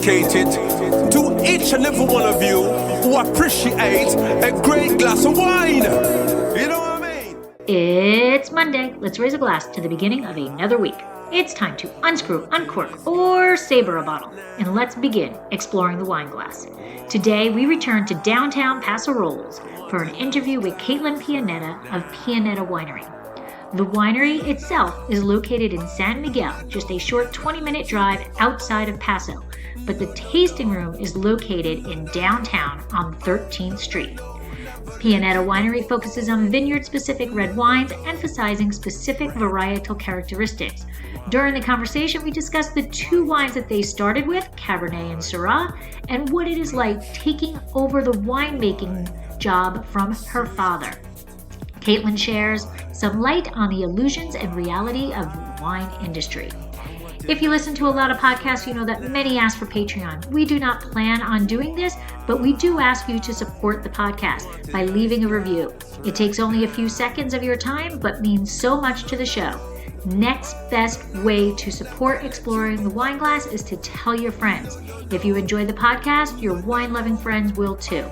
dedicated to each and every one of you who appreciate a great glass of wine. You know what I mean? It's Monday. Let's raise a glass to the beginning of another week. It's time to unscrew, uncork, or saber a bottle. And let's begin exploring the wine glass. Today, we return to downtown Paso Robles for an interview with Pianetta of Pianetta Winery. The winery itself is located in San Miguel, just a short 20-minute drive outside of Paso, but the tasting room is located in downtown on 13th Street. Pianetta Winery focuses on vineyard-specific red wines, emphasizing specific varietal characteristics. During the conversation, we discussed the two wines that they started with, Cabernet and Syrah, and what it is like taking over the winemaking job from her father. Caitlin shares some light on the illusions and reality of the wine industry. If you listen to a lot of podcasts, you know that many ask for Patreon. We do not plan on doing this, but we do ask you to support the podcast by leaving a review. It takes only a few seconds of your time, but means so much to the show. Next best way to support Exploring the Wine Glass is to tell your friends. If you enjoy the podcast, your wine-loving friends will too.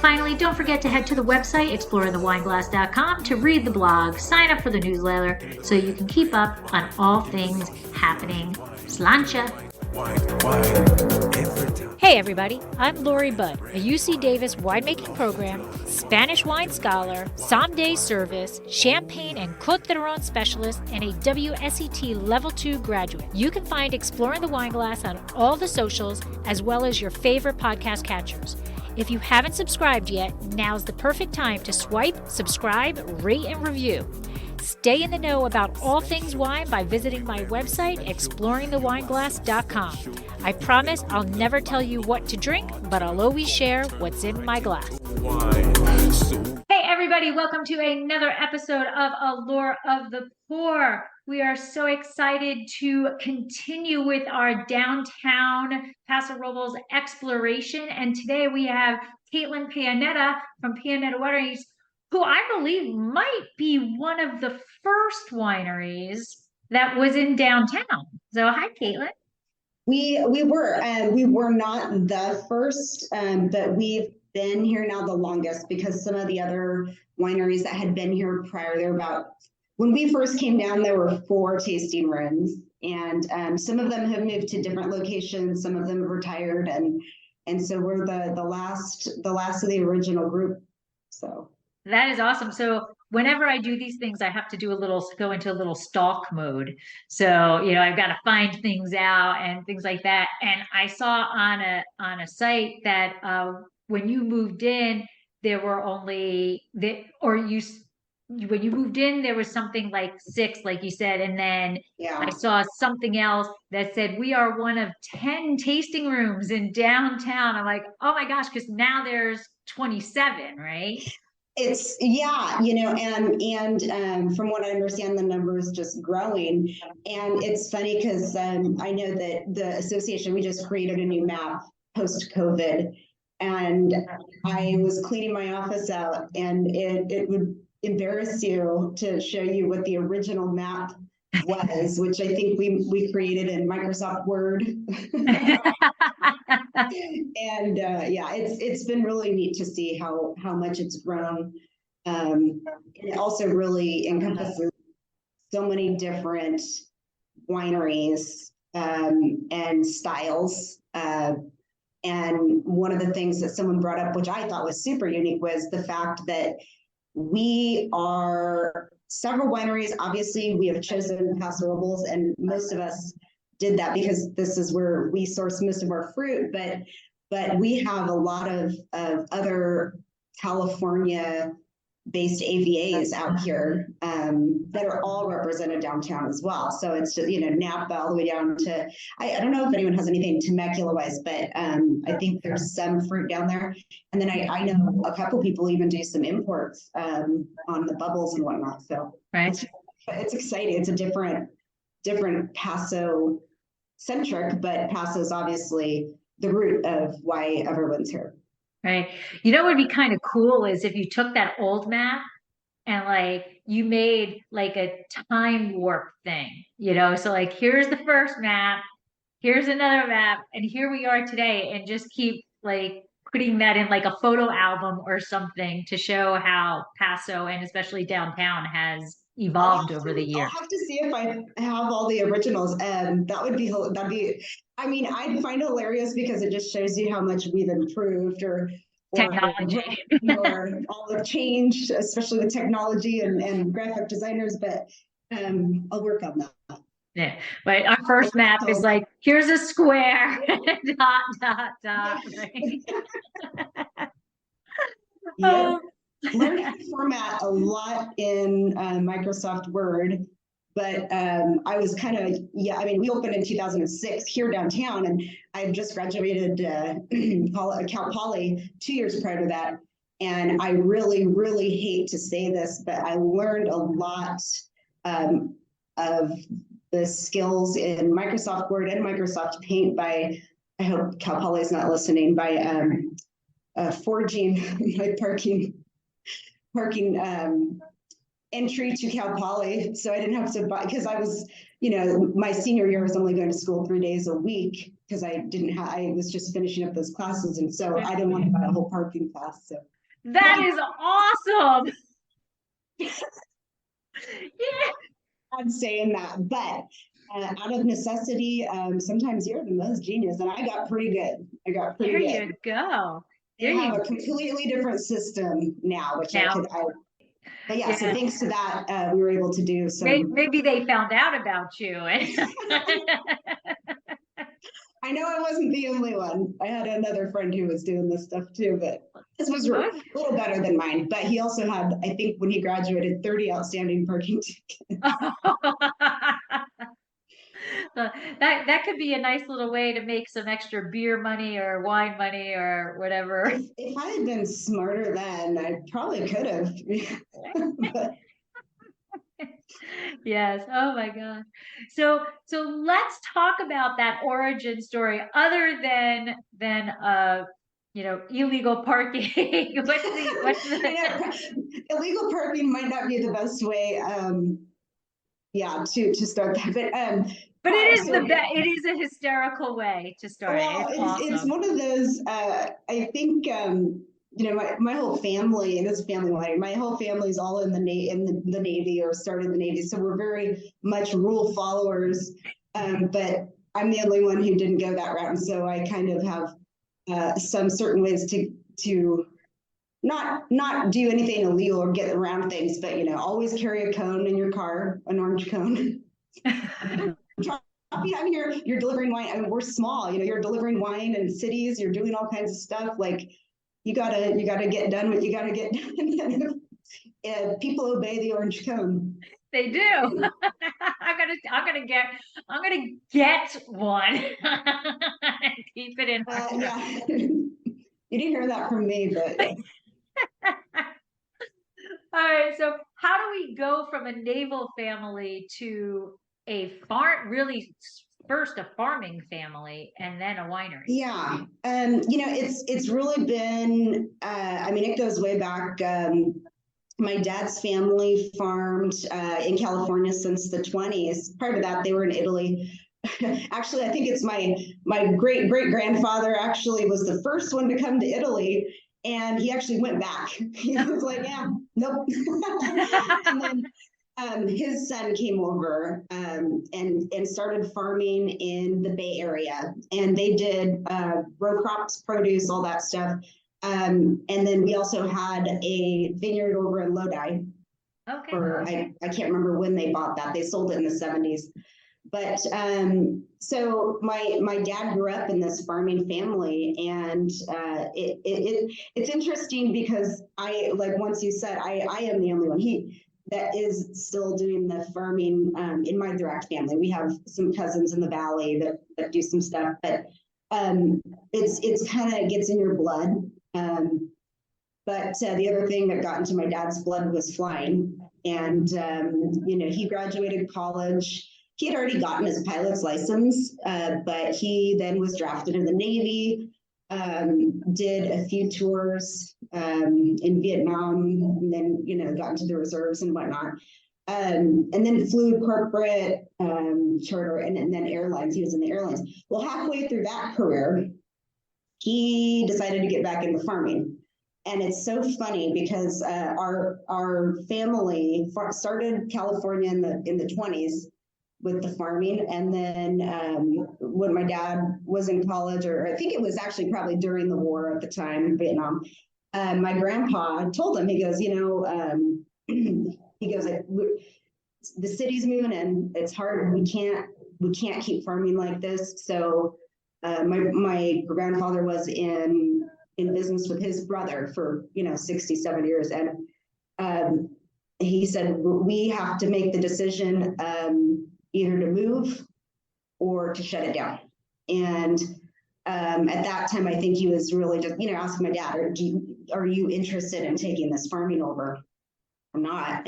Finally, don't forget to head to the website, exploringthewineglass.com, to read the blog, sign up for the newsletter, so you can keep up on all things happening. Slancha! Hey everybody, I'm Lori Budd, a UC Davis winemaking program, Spanish wine scholar, sommelier service, champagne and Côte d'Aron specialist, and a WSET Level 2 graduate. You can find Exploring the Wine Glass on all the socials, as well as your favorite podcast catchers. If you haven't subscribed yet, now's the perfect time to swipe, subscribe, rate, and review. Stay in the know about all things wine by visiting my website, exploringthewineglass.com. I promise I'll never tell you what to drink, but I'll always share what's in my glass. Hey everybody, welcome to another episode of Allure of the Poor. We are so excited to continue with our downtown Paso Robles exploration. And today we have Caitlin Pianetta from Pianetta Winery, who I believe might be one of the first wineries that was in downtown. So hi, Caitlin. We were not the first, but we've been here now the longest, because some of the other wineries that had been here prior, when we first came down, there were 4 tasting rooms, and some of them have moved to different locations, some of them have retired, and so we're the last of the original group. So that is awesome. So whenever I do these things, I have to go into a little stalk mode. So, I've got to find things out and things like that. And I saw on a site that when you moved in, there were when you moved in, there was something like 6, like you said. And then I saw something else that said, we are one of 10 tasting rooms in downtown. I'm like, oh my gosh, because now there's 27, right? It's and from what I understand, the number is just growing. And it's funny because I know that the association, we just created a new map post-COVID, and I was cleaning my office out, and it would embarrass you to show you what the original map was, which I think we created in Microsoft Word. And it's been really neat to see how much it's grown. And it also really encompasses so many different wineries and styles. And one of the things that someone brought up, which I thought was super unique, was the fact that we are several wineries. Obviously, we have chosen Paso Robles, and most of us did that because this is where we source most of our fruit. But we have a lot of other California-based AVAs out here that are all represented downtown as well. So it's just, Napa all the way down to, I don't know if anyone has anything Temecula-wise, but I think there's some fruit down there. And then I know a couple people even do some imports on the bubbles and whatnot. So right. It's exciting. It's a different Paso centric, but Paso is obviously the root of why everyone's here. Right. What would be kind of cool is if you took that old map and you made a time warp thing, so here's the first map, here's another map, and here we are today, and just keep like putting that in like a photo album or something to show how Paso and especially downtown has evolved over the I'll years. have to see if I have all the originals. That'd be, I mean, I'd find it hilarious because it just shows you how much we've improved Technology. or all the change, especially with technology and graphic designers, but I'll work on that. Yeah, but our first map is like, here's a square, dot, dot, dot. Right? Yeah. Learned how to format a lot in Microsoft Word, but I was kind of, I mean, we opened in 2006 here downtown, and I just graduated Cal Poly 2 years prior to that. And I really, really hate to say this, but I learned a lot of the skills in Microsoft Word and Microsoft Paint by, I hope Cal Poly is not listening, by forging my parking entry to Cal Poly. So I didn't have to buy, because I was, my senior year was only going to school 3 days a week because I was just finishing up those classes. And so I didn't want to buy a whole parking pass. So that is awesome. Yeah. I'm saying that, but out of necessity, sometimes you're the most genius, and I got pretty good. There you go. They have a completely different system now, which but yeah, so thanks to that, we were able to do some. Maybe they found out about you. I know I wasn't the only one. I had another friend who was doing this stuff too, but this was a little better than mine. But he also had, I think when he graduated, 30 outstanding parking tickets. That could be a nice little way to make some extra beer money or wine money or whatever. If I had been smarter then, I probably could have. But yes. Oh my God. So let's talk about that origin story other than illegal parking. What's the illegal parking might not be the best way to start that, but it is it is a hysterical way to start. Well, it's one of those, I think, my whole family, and this is family wedding, my whole family is all in the Navy or started in the Navy. So we're very much rule followers. But I'm the only one who didn't go that route. And so I kind of have some certain ways to not do anything illegal or get around things, but always carry a cone in your car, an orange cone. I mean, you're delivering wine. I mean, we're small. You're delivering wine in cities. You're doing all kinds of stuff. Like you gotta get done what you gotta get done. And people obey the orange cone. They do. I'm gonna get one. Keep it in. Yeah. You didn't hear that from me, but. All right. So how do we go from a naval family to a really first a farming family and then a winery? Yeah. It's really been, I mean, it goes way back. My dad's family farmed in California since the 20s. Prior to that, they were in Italy. Actually, I think it's my great-great-grandfather actually was the first one to come to Italy, and he actually went back. He was like, yeah, nope. And then his son came over and started farming in the Bay Area, and they did row crops, produce, all that stuff. And then we also had a vineyard over in Lodi. Okay. I can't remember when they bought that. They sold it in the 70s. But so my dad grew up in this farming family, and it's interesting because once you said I am the only one that is still doing the farming in my direct family. We have some cousins in the valley that do some stuff, but it's kind of gets in your blood. But the other thing that got into my dad's blood was flying, and he graduated college. He had already gotten his pilot's license, but he then was drafted in the Navy, did a few tours in Vietnam, and then, got into the reserves and whatnot. And then flew corporate, charter, and then airlines. He was in the airlines. Well, halfway through that career, he decided to get back into farming. And it's so funny because our family started California in the 20s with the farming. And then when my dad was in college, or I think it was actually probably during the war at the time, Vietnam, my grandpa told him, he goes, he goes, the city's moving in, it's hard, we can't keep farming like this. So my grandfather was in business with his brother for 67 years, and he said, we have to make the decision either to move or to shut it down. And at that time, I think he was really just asking my dad, are you interested in taking this farming over or not?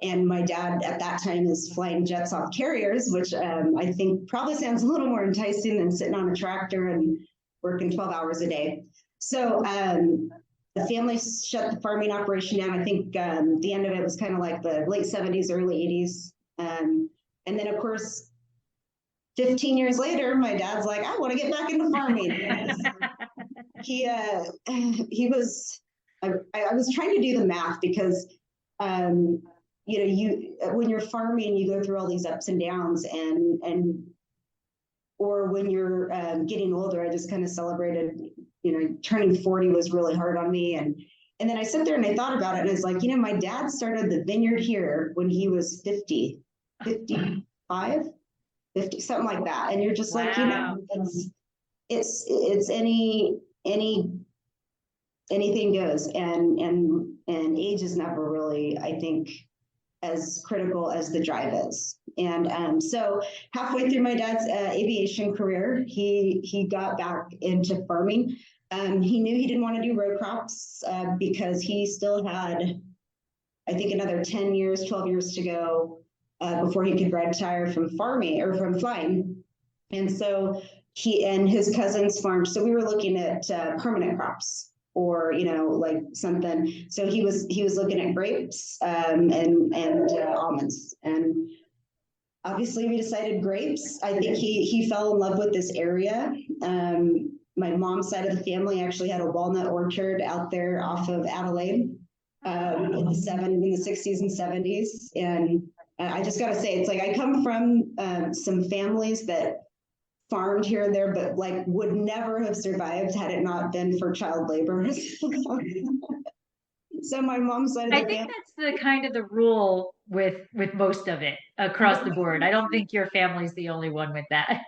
And my dad at that time is flying jets off carriers, which I think probably sounds a little more enticing than sitting on a tractor and working 12 hours a day. So the family shut the farming operation down. I think the end of it was kind of like the late 70s, early 80s. And then, of course, 15 years later, my dad's like, I want to get back into farming. He was, I was trying to do the math because, when you're farming, you go through all these ups and downs, or when you're getting older. I just kind of celebrated, turning 40 was really hard on me. And then I sat there and I thought about it, and it's like, my dad started the vineyard here when he was 50, 55, 50, something like that. And you're just Wow. like, it's anything goes. And age is never really, I think, as critical as the drive is. And so halfway through my dad's aviation career, he got back into farming. He knew he didn't want to do row crops because he still had, I think, another 10 years, 12 years to go before he could retire from farming or from flying. And so he and his cousins farmed. So we were looking at permanent crops, or like something. So he was looking at grapes and almonds, and obviously we decided grapes. I think he fell in love with this area. My mom's side of the family actually had a walnut orchard out there off of Adelaide in the 60s and 70s. And I just got to say, it's like I come from some families that farmed here and there, but like would never have survived had it not been for child labor. So my mom's side of the family, that's the kind of the rule with most of it across the board. I don't think your family's the only one with that.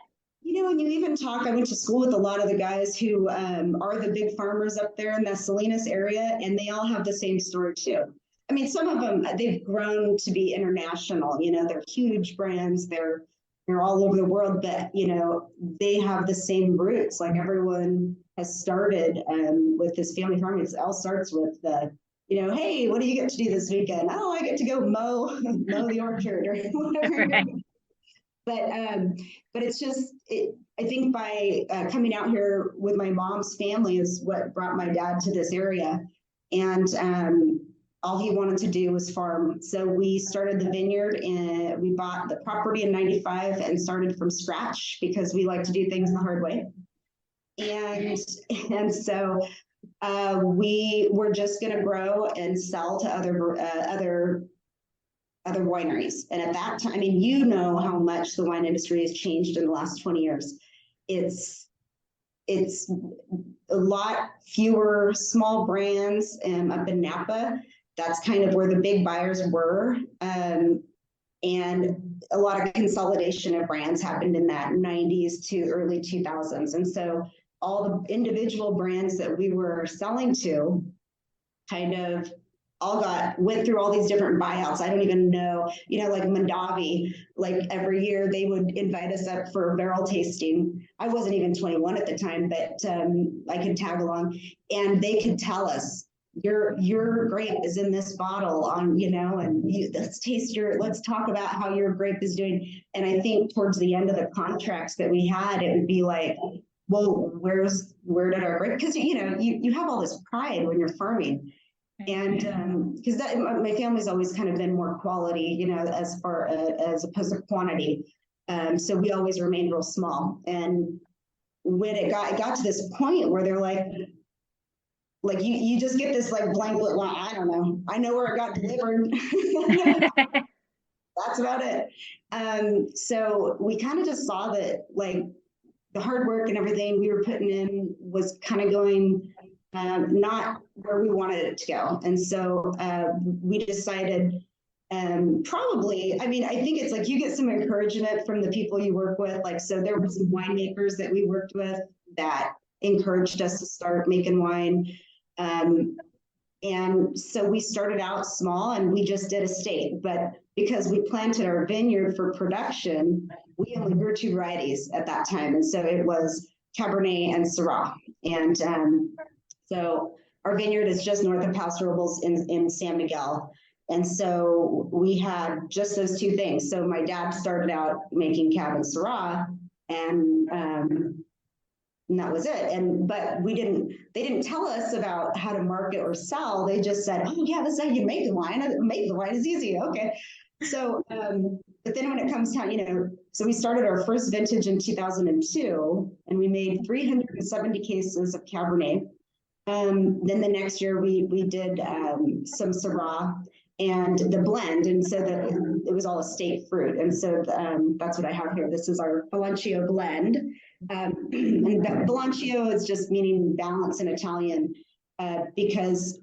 When you even talk, I went to school with a lot of the guys who are the big farmers up there in the Salinas area, and they all have the same story too. I mean, some of them, they've grown to be international, they're huge brands, they're all over the world, but they have the same roots. Like everyone has started with this family farming. It all starts with hey, what do you get to do this weekend? Oh, I get to go mow the orchard or whatever. Right. But it's just, I think by coming out here with my mom's family is what brought my dad to this area. And all he wanted to do was farm. So we started the vineyard, and we bought the property in 95 and started from scratch because we like to do things the hard way. And so we were just going to grow and sell to other wineries. And at that time, I mean, how much the wine industry has changed in the last 20 years. It's a lot fewer small brands up in Napa. That's kind of where the big buyers were. And a lot of consolidation of brands happened in that 90s to early 2000s. And so all the individual brands that we were selling to kind of all went through all these different buyouts. I don't even know, like Mondavi, like every year they would invite us up for barrel tasting. I wasn't even 21 at the time, but I could tag along, and they could tell us, your grape is in this bottle and let's talk about how your grape is doing. And I think towards the end of the contracts that we had, it would be like, well, where did our grape, because you have all this pride when you're farming. And because my family's always kind of been more quality, you know, as far as opposed to quantity. So we always remained real small. And when it got to this point where they're like you just get this like blanket line, I don't know. I know where it got delivered. That's about it. So we kind of just saw that like the hard work and everything we were putting in was kind of going not where we wanted it to go. And so we decided probably, I mean, I think it's like you get some encouragement from the people you work with. Like, so there were some winemakers that we worked with that encouraged us to start making wine. And so we started out small and we just did estate, but because we planted our vineyard for production, we only grew 2 varieties at that time. And so it was Cabernet and Syrah. And so our vineyard is just north of Paso Robles in San Miguel. And so we had just those 2 things. So my dad started out making Cab and Syrah, and that was it. But they didn't tell us about how to market or sell. They just said, oh yeah, this is how you make the wine. Make the wine is easy. Okay. So, but then when it comes time, you know, so we started our first vintage in 2002 and we made 370 cases of Cabernet. Then the next year we did some Syrah and the blend. And so it was all estate fruit. And so that's what I have here. This is our Balancio blend. And Balancio is just meaning balance in Italian, because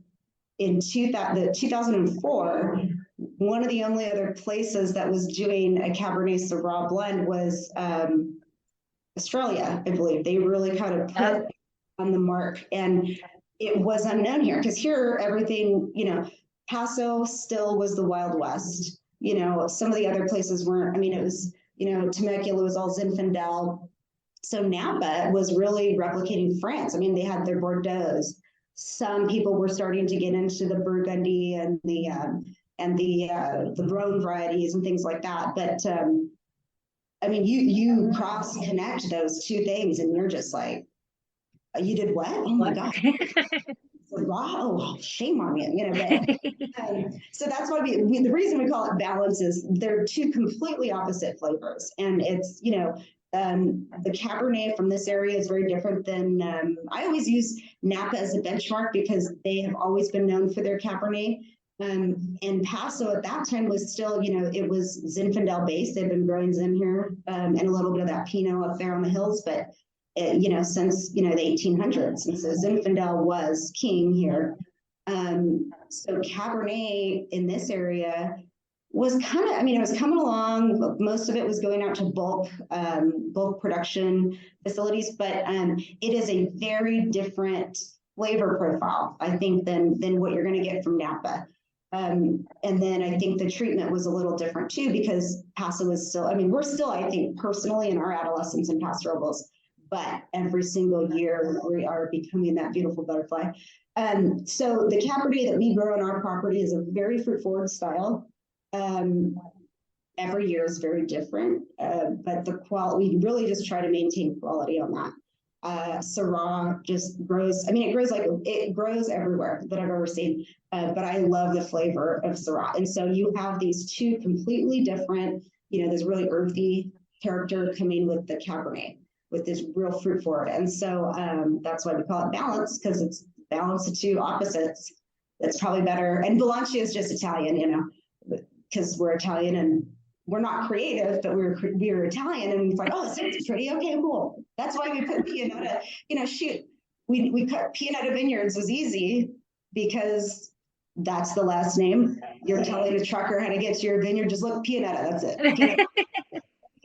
in 2004, one of the only other places that was doing a Cabernet Syrah blend was Australia, I believe. They really kind of put on the mark, and it was unknown here because here everything, you know, Paso still was the Wild West. You know, some of the other places weren't. I mean, it was, you know, Temecula was all Zinfandel. So Napa was really replicating France. I mean, they had their Bordeaux. Some people were starting to get into the Burgundy and the Rhone varieties and things like that. But I mean, you cross connect those 2 things, and you're just like, you did what? Oh my God. Wow, shame on you, you know. But, so that's why the reason we call it balance is they're 2 completely opposite flavors, and it's, you know, the Cabernet from this area is very different than, I always use Napa as a benchmark because they have always been known for their Cabernet. And Paso at that time was still, you know, it was Zinfandel based. They've been growing Zin here, and a little bit of that Pinot up there on the hills, but you know, since, you know, the 1800s. And so Zinfandel was king here. So Cabernet in this area was kind of, I mean, it was coming along, but most of it was going out to bulk production facilities, but it is a very different flavor profile, I think, than what you're going to get from Napa. And then I think the treatment was a little different too, because Paso was still, I mean, we're still, I think, personally in our adolescence in Paso Robles, but every single year we are becoming that beautiful butterfly. So the Cabernet that we grow on our property is a very fruit-forward style. Every year is very different, but the quality, we really just try to maintain quality on that. Syrah just grows, I mean, it grows everywhere that I've ever seen, but I love the flavor of Syrah. And so you have these 2 completely different, you know, this really earthy character coming with the Cabernet, with this real fruit forward. And so that's why we call it balance, because it's balance of 2 opposites. That's probably better. And Balancio is just Italian, you know, because we're Italian and we're not creative, but we're Italian, and it's like, oh, it sounds pretty. Okay, cool. That's why we put Pianetta. You know, we cut Pianetta Vineyards was easy because that's the last name. You're telling a trucker how to get to your vineyard. Just look, Pianetta. That's it. Pianetta.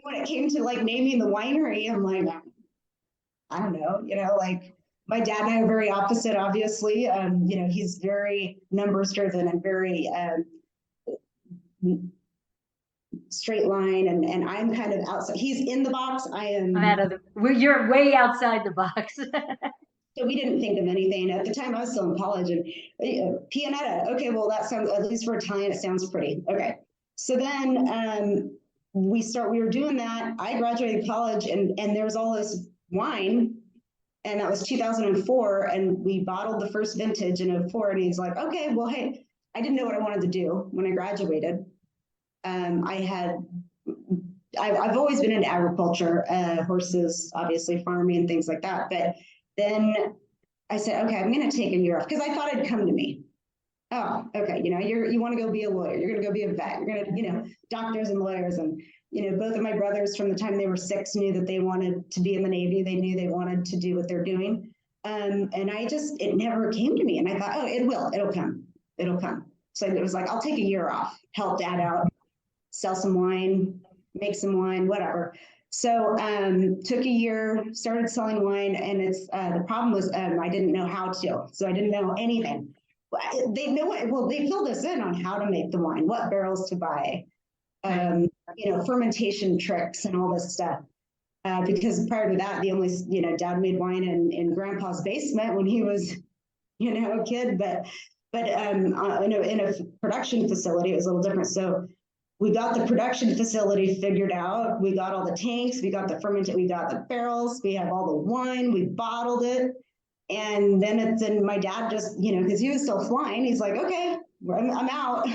When it came to like naming the winery, I'm like, I don't know. You know, like my dad and I are very opposite. Obviously, you know, he's very numbers driven and very straight line, and I'm kind of outside. He's in the box. I'm out of you're way outside the box. So we didn't think of anything at the time. I was still in college, and Pianetta. Okay, well that sounds, at least for Italian, it sounds pretty. Okay, so then we were doing that. I graduated college, and there was all this wine And that was 2004. And we bottled the first vintage in '04. And he's like, okay, well, hey, I didn't know what I wanted to do when I graduated. I've always been into agriculture, horses, obviously farming and things like that. But then I said, okay, I'm going to take a year off because I thought it'd come to me. Oh, okay. You want to go be a lawyer. You're going to go be a vet. You're going to, doctors and lawyers. And, both of my brothers from the time they were 6 knew that they wanted to be in the Navy. They knew they wanted to do what they're doing. And it never came to me. And I thought, oh, it'll come. So it was like, I'll take a year off, help dad out, sell some wine, make some wine, whatever. So took a year, started selling wine, and the problem was I didn't know how to, so I didn't know anything. They filled us in on how to make the wine, what barrels to buy, fermentation tricks and all this stuff. Because prior to that, the only, dad made wine in grandpa's basement when he was, a kid, but in a production facility, it was a little different. So we got the production facility figured out. We got all the tanks, we got the fermented, we got the barrels, we have all the wine, we bottled it. And then my dad just, because he was still flying, he's like, okay, I'm out.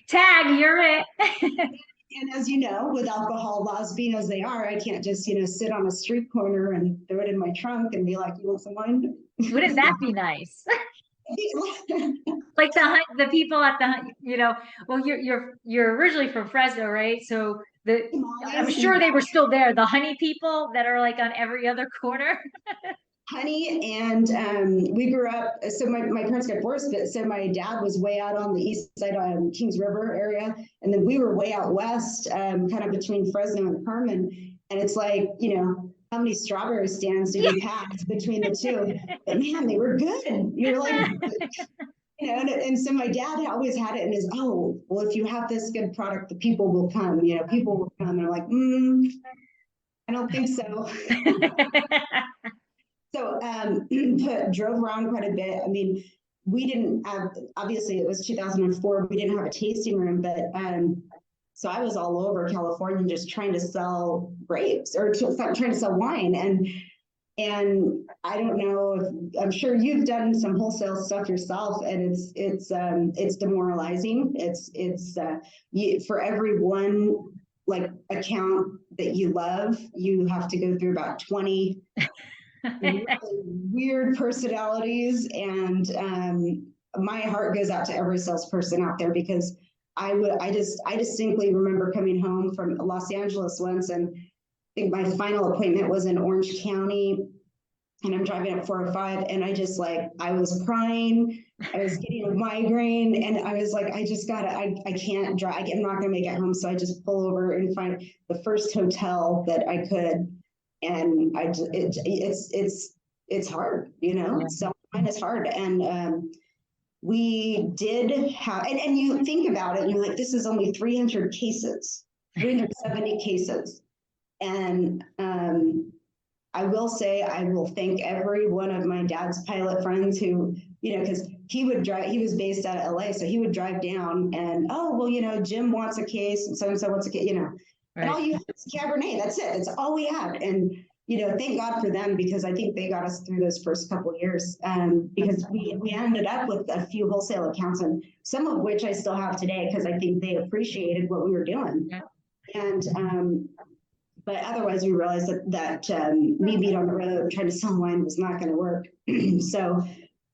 Tag, you're it. And as you know, with alcohol laws being as they are, I can't just, sit on a street corner and throw it in my trunk and be like, you want some wine? Wouldn't that be nice? Like the people at well, you're originally from Fresno, right? So I'm sure they were still there. The honey people that are like on every other corner. Honey, and we grew up, so my parents got divorced, but so my dad was way out on the east side of Kings River area, and then we were way out west, kind of between Fresno and Carmen, and it's like, how many strawberry stands did we pass between the two? But man, they were good. You're like, and so my dad always had it in his, oh, well, if you have this good product, the people will come, people will come. And I'm like, I don't think so. So drove around quite a bit. I mean, we didn't have, obviously it was 2004, we didn't have a tasting room, but so I was all over California just trying to sell grapes or trying to sell wine. And I don't know I'm sure you've done some wholesale stuff yourself, and it's demoralizing. It's for every one like account that you love, you have to go through about 20 really weird personalities, and my heart goes out to every salesperson out there, because I distinctly remember coming home from Los Angeles once, and I think my final appointment was in Orange County, and I'm driving up 405, and I was crying, I was getting a migraine, and I was like, I can't drive, I'm not gonna make it home, so I just pull over and find the first hotel that I could. And it's hard, yeah. So mine is hard. And we did have, and you think about it, and you're like, this is only 300 cases, 370 cases. And I will say, I will thank every one of my dad's pilot friends who, because he was based out of LA, so he would drive down and, oh, well, Jim wants a case and so wants a case, Right. And all you have is Cabernet. That's it. That's all we had. And, thank God for them, because I think they got us through those first couple of years. Because we ended up with a few wholesale accounts, and some of which I still have today, because I think they appreciated what we were doing. Yeah. And, but otherwise we realized that me being on the road trying to sell wine was not going to work.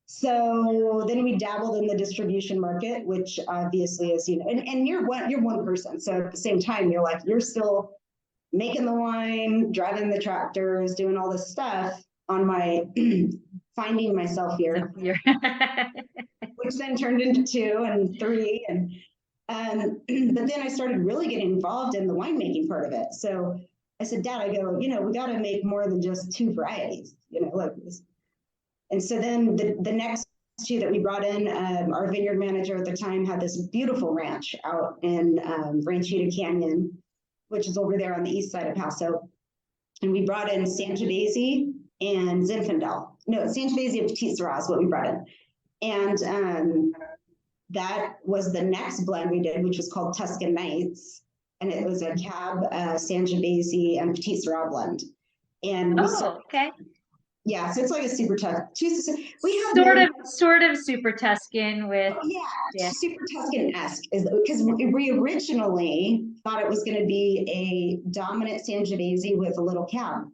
So then we dabbled in the distribution market, which obviously is, and you're one person. So at the same time, you're still making the wine, driving the tractors, doing all this stuff on my finding myself here, which then turned into 2 and 3. But then I started really getting involved in the winemaking part of it. So I said, Dad, we got to make more than just 2 varieties, like this. And so then the next 2 that we brought in, our vineyard manager at the time had this beautiful ranch out in Ranchita Canyon, which is over there on the east side of Paso. And we brought in Sangiovese and Zinfandel. No, Sangiovese and Petit Syrah is what we brought in. And that was the next blend we did, which was called Tuscan Nights. And it was a Cab, Sangiovese, and Petit Syrah blend. And we okay. yeah, so it's like a super tough. We have Sort of super Tuscan with super Tuscan-esque is because we originally thought it was going to be a dominant Sangiovese with a little cab,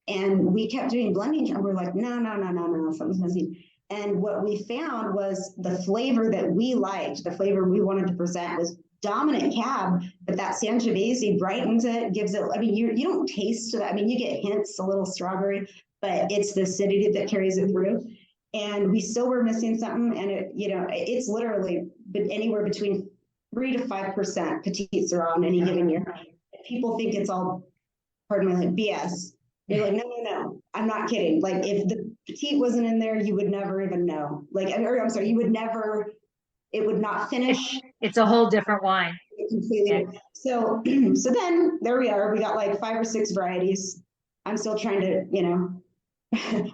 and we kept doing blending, and we're like, no, something's missing. And what we found was the flavor that we liked, the flavor we wanted to present was dominant cab, but that Sangiovese brightens it, gives it. I mean, you don't taste it. I mean, you get hints, a little strawberry, but it's the acidity that carries it through. And we still were missing something, and it's literally anywhere between 3 to 5% petite Syrah on any given year. People think it's all, pardon me, like BS. You're like, no, I'm not kidding. Like, if the petite wasn't in there, you would never even know. Like, I'm sorry, you would never. It would not finish. It's a whole different wine. Completely. Yeah. So then there we are. We got like 5 or 6 varieties. I'm still trying to,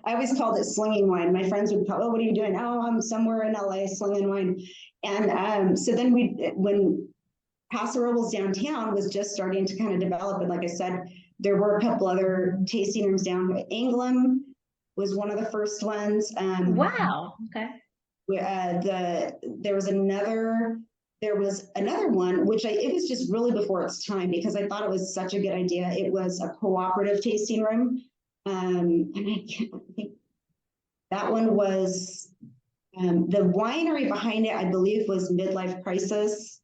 I always called it slinging wine. My friends would call, oh, what are you doing? Oh, I'm somewhere in LA slinging wine. And so then when Paso Robles downtown was just starting to kind of develop, and like I said, there were a couple other tasting rooms down. Anglim was one of the first ones. Wow. Okay. There was another one, which it was just really before its time because I thought it was such a good idea. It was a cooperative tasting room. And I can't think that one was the winery behind it, I believe, was Midlife Crisis.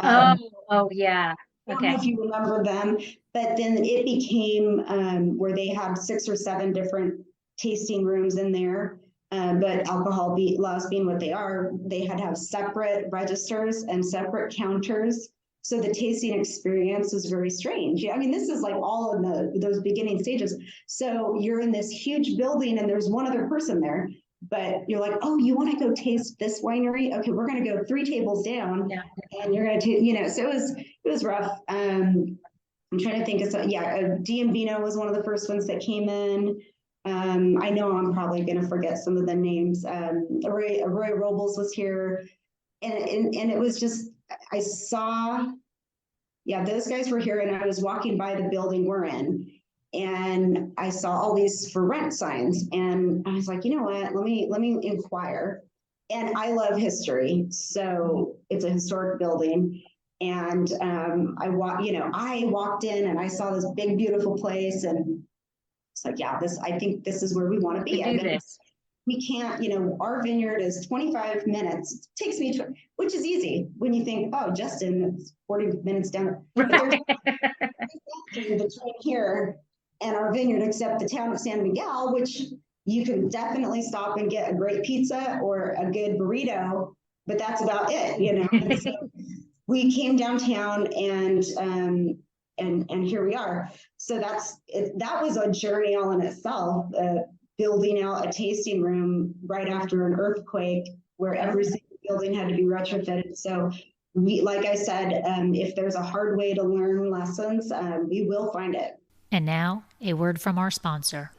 Oh yeah. I don't know if you remember them, but then it became where they had 6 or 7 different tasting rooms in there. But alcohol laws being what they are, they had to have separate registers and separate counters. So the tasting experience is very strange. I mean, this is like all in those beginning stages. So you're in this huge building and there's one other person there, but you're like, oh, you want to go taste this winery? Okay, we're going to go 3 tables down, and you're going to, so it was rough. I'm trying to think of some, Vino was one of the first ones that came in. I know I'm probably going to forget some of the names. Roy Robles was here, and it was just, I saw, those guys were here, and I was walking by the building we're in, and I saw all these for rent signs, and I was like, you know what, let me inquire. And I love history, so it's a historic building. And I walked in and I saw this big, beautiful place, and it's like, I think this is where we want to be. We can't, our vineyard is 25 minutes. It takes me, which is easy when you think, oh, Justin, it's 40 minutes down. But between here and our vineyard, except the town of San Miguel, which you can definitely stop and get a great pizza or a good burrito, but that's about it, So we came downtown and here we are. So that was a journey all in itself, building out a tasting room right after an earthquake where every single building had to be retrofitted. So we, like I said, if there's a hard way to learn lessons, we will find it. And now a word from our sponsor.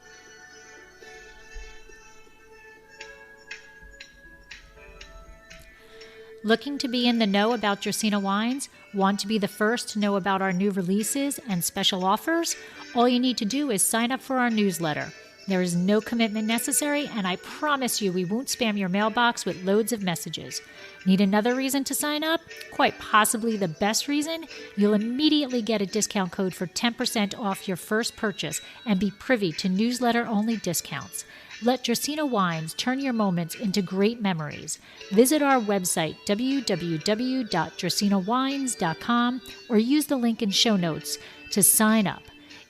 Looking to be in the know about Dracaena wines? Want to be the first to know about our new releases and special offers? All you need to do is sign up for our newsletter. There is no commitment necessary, and I promise you we won't spam your mailbox with loads of messages. Need another reason to sign up? Quite possibly the best reason? You'll immediately get a discount code for 10% off your first purchase and be privy to newsletter-only discounts. Let Dracaena Wines turn your moments into great memories. Visit our website, www.dracaenawines.com, or use the link in show notes to sign up.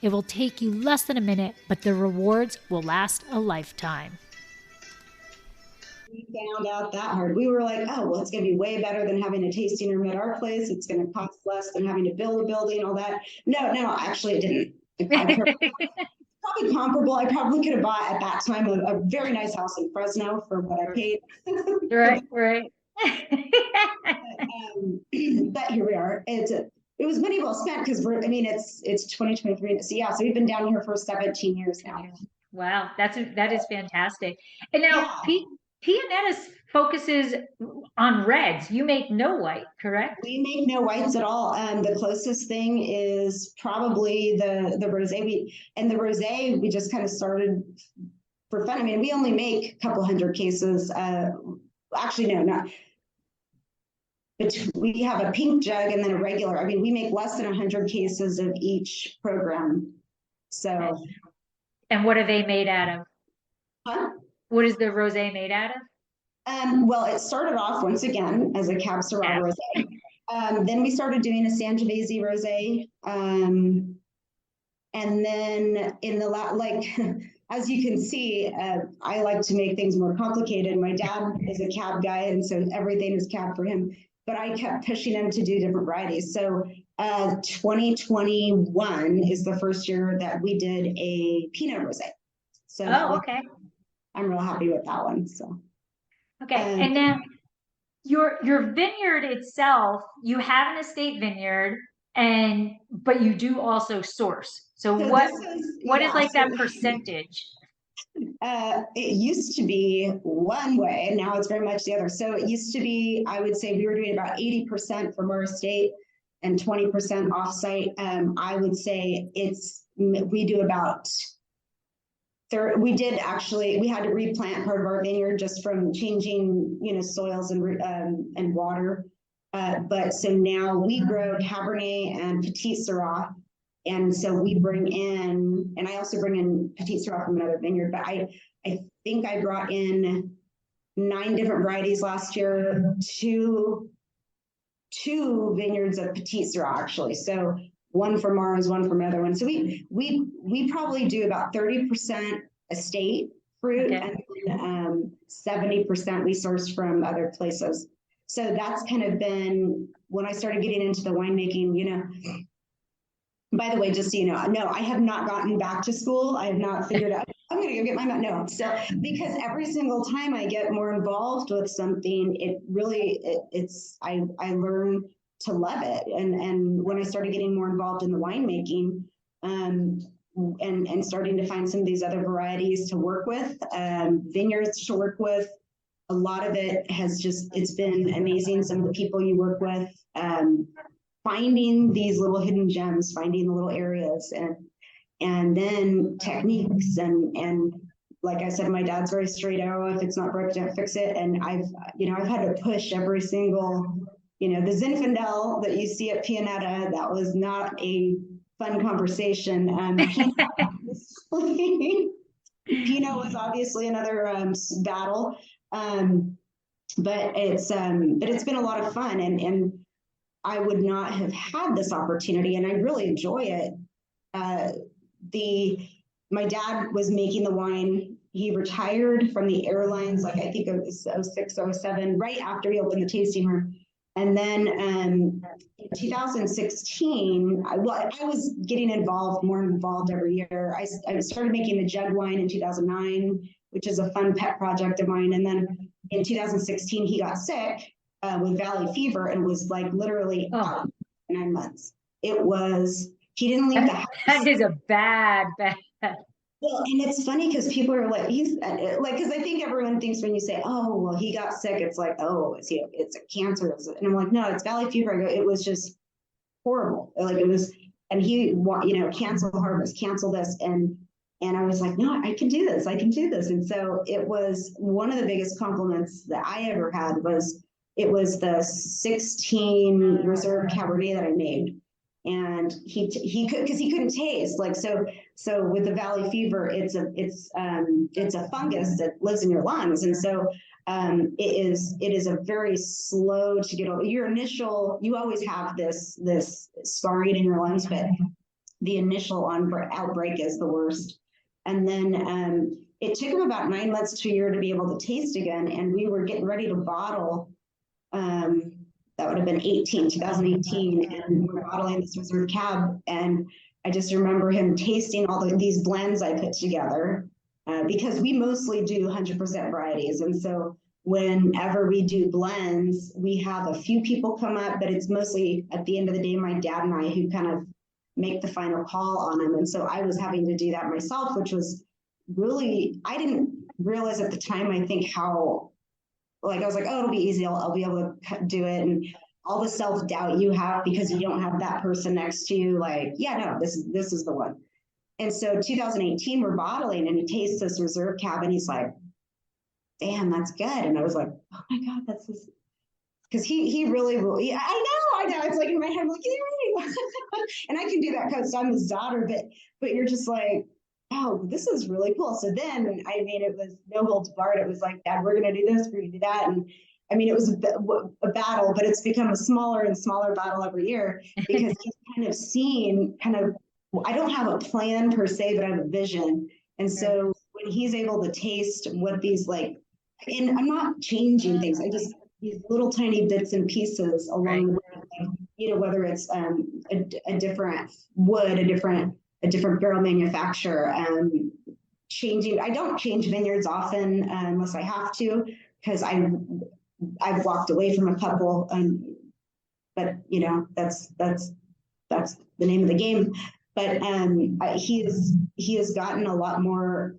It will take you less than a minute, but the rewards will last a lifetime. We found out that hard. We were like, oh, well, it's going to be way better than having a tasting room at our place. It's going to cost less than having to build a building, all that. No, actually, it didn't. Probably comparable. I probably could have bought at that time a very nice house in Fresno for what I paid. Right. But here we are. It was money well spent because it's 2023. So so we've been down here for 17 years now. Wow, that is fantastic. And now Pianetta's focuses on reds. You make no white, correct? We make no whites at all. The closest thing is probably the rosé. The rosé we just kind of started for fun. I mean, we only make a couple hundred cases. Actually, no, not. But we have a pink jug and then a regular. I mean, we make less than 100 cases of each program. So. And what are they made out of? Huh? What is the rosé made out of? Well, it started off once again as a Cab Syrah rosé. Then we started doing a Sangiovese rosé. And then in the as you can see, I like to make things more complicated. My dad is a Cab guy, and so everything is Cab for him. But I kept pushing him to do different varieties. So 2021 is the first year that we did a Pinot rosé. So okay. I'm real happy with that one. So. Okay, and then your vineyard itself, you have an estate vineyard, but you do also source. So what is like that percentage? It used to be one way, and now it's very much the other. So it used to be, I would say we were doing about 80% from our estate and 20% offsite. I would say we do about. We had to replant part of our vineyard just from changing, soils and water. But so now we grow Cabernet and Petit Syrah. And so we bring in, and I also bring in Petit Syrah from another vineyard, but I think I brought in 9 different varieties last year, two vineyards of Petit Syrah actually. So one from ours, one from another one. So we probably do about 30% estate fruit, okay, and 70% we source from other places. So that's kind of been when I started getting into the winemaking, by the way, just so you know, no, I have not gotten back to school. I have not figured out, I'm going to go get my, no. So, because every single time I get more involved with something, I learn to love it. And when I started getting more involved in the winemaking, and starting to find some of these other varieties to work with, vineyards to work with, a lot of it it's been amazing. Some of the people you work with, finding these little hidden gems, finding the little areas, and then techniques, and like I said, my dad's very straight arrow. If it's not broke, don't fix it. And I've had to push every single, the Zinfandel that you see at Pianetta, that was not a fun conversation. Pinot was obviously another battle, but it's been a lot of fun, and I would not have had this opportunity, and I really enjoy it. My dad was making the wine. He retired from the airlines, I think it was 06, 07, right after he opened the tasting room. And then in 2016, I was getting more involved every year. I started making the jug wine in 2009, which is a fun pet project of mine. And then in 2016, he got sick with valley fever and was literally out for 9 months. He didn't leave the house. That is a bad. Well, and it's funny because people are because I think everyone thinks when you say, oh, well, he got sick, it's it's a cancer. And I'm like, no, it's valley fever. It was just horrible. It was, and he, cancel harvest, cancel this. And I was like, no, I can do this. I can do this. And so it was one of the biggest compliments that I ever had it was the 16 reserve Cabernet that I made. And he could, because he couldn't taste, so with the valley fever, it's a fungus that lives in your lungs, and so it is a very slow to get over. You always have this scarring in your lungs, but the initial outbreak is the worst. And then it took him about 9 months to a year to be able to taste again, and we were getting ready to bottle. That would have been 2018, and we're bottling this reserve cab. And I just remember him tasting all these blends I put together, because we mostly do 100% varieties. And so whenever we do blends, we have a few people come up, but it's mostly at the end of the day, my dad and I who kind of make the final call on them. And so I was having to do that myself, which was really, I didn't realize at the time, I think, how like, I was like, oh, it'll be easy. I'll be able to do it. And all the self-doubt you have because you don't have that person next to you, like, yeah, no, this is the one. And so 2018, we're bottling and he tastes this reserve cab and he's like, damn, that's good. And I was like, oh my God, that's this. Because he really, I know. It's like in my head, I'm like, yeah, and I can do that because I'm his daughter, but you're just like, oh, this is really cool. So then, I mean, it was no holds barred. It was like, Dad, we're going to do this, we're going to do that. And I mean, it was a battle, but it's become a smaller and smaller battle every year because he's kind of seen I don't have a plan per se, but I have a vision. And so when he's able to taste what these and I'm not changing things. I just, these little tiny bits and pieces along the way, you know, whether it's a different wood, a different barrel manufacturer, changing. I don't change vineyards often unless I have to, because I've walked away from a couple, but you know, that's the name of the game. But he has gotten a lot more,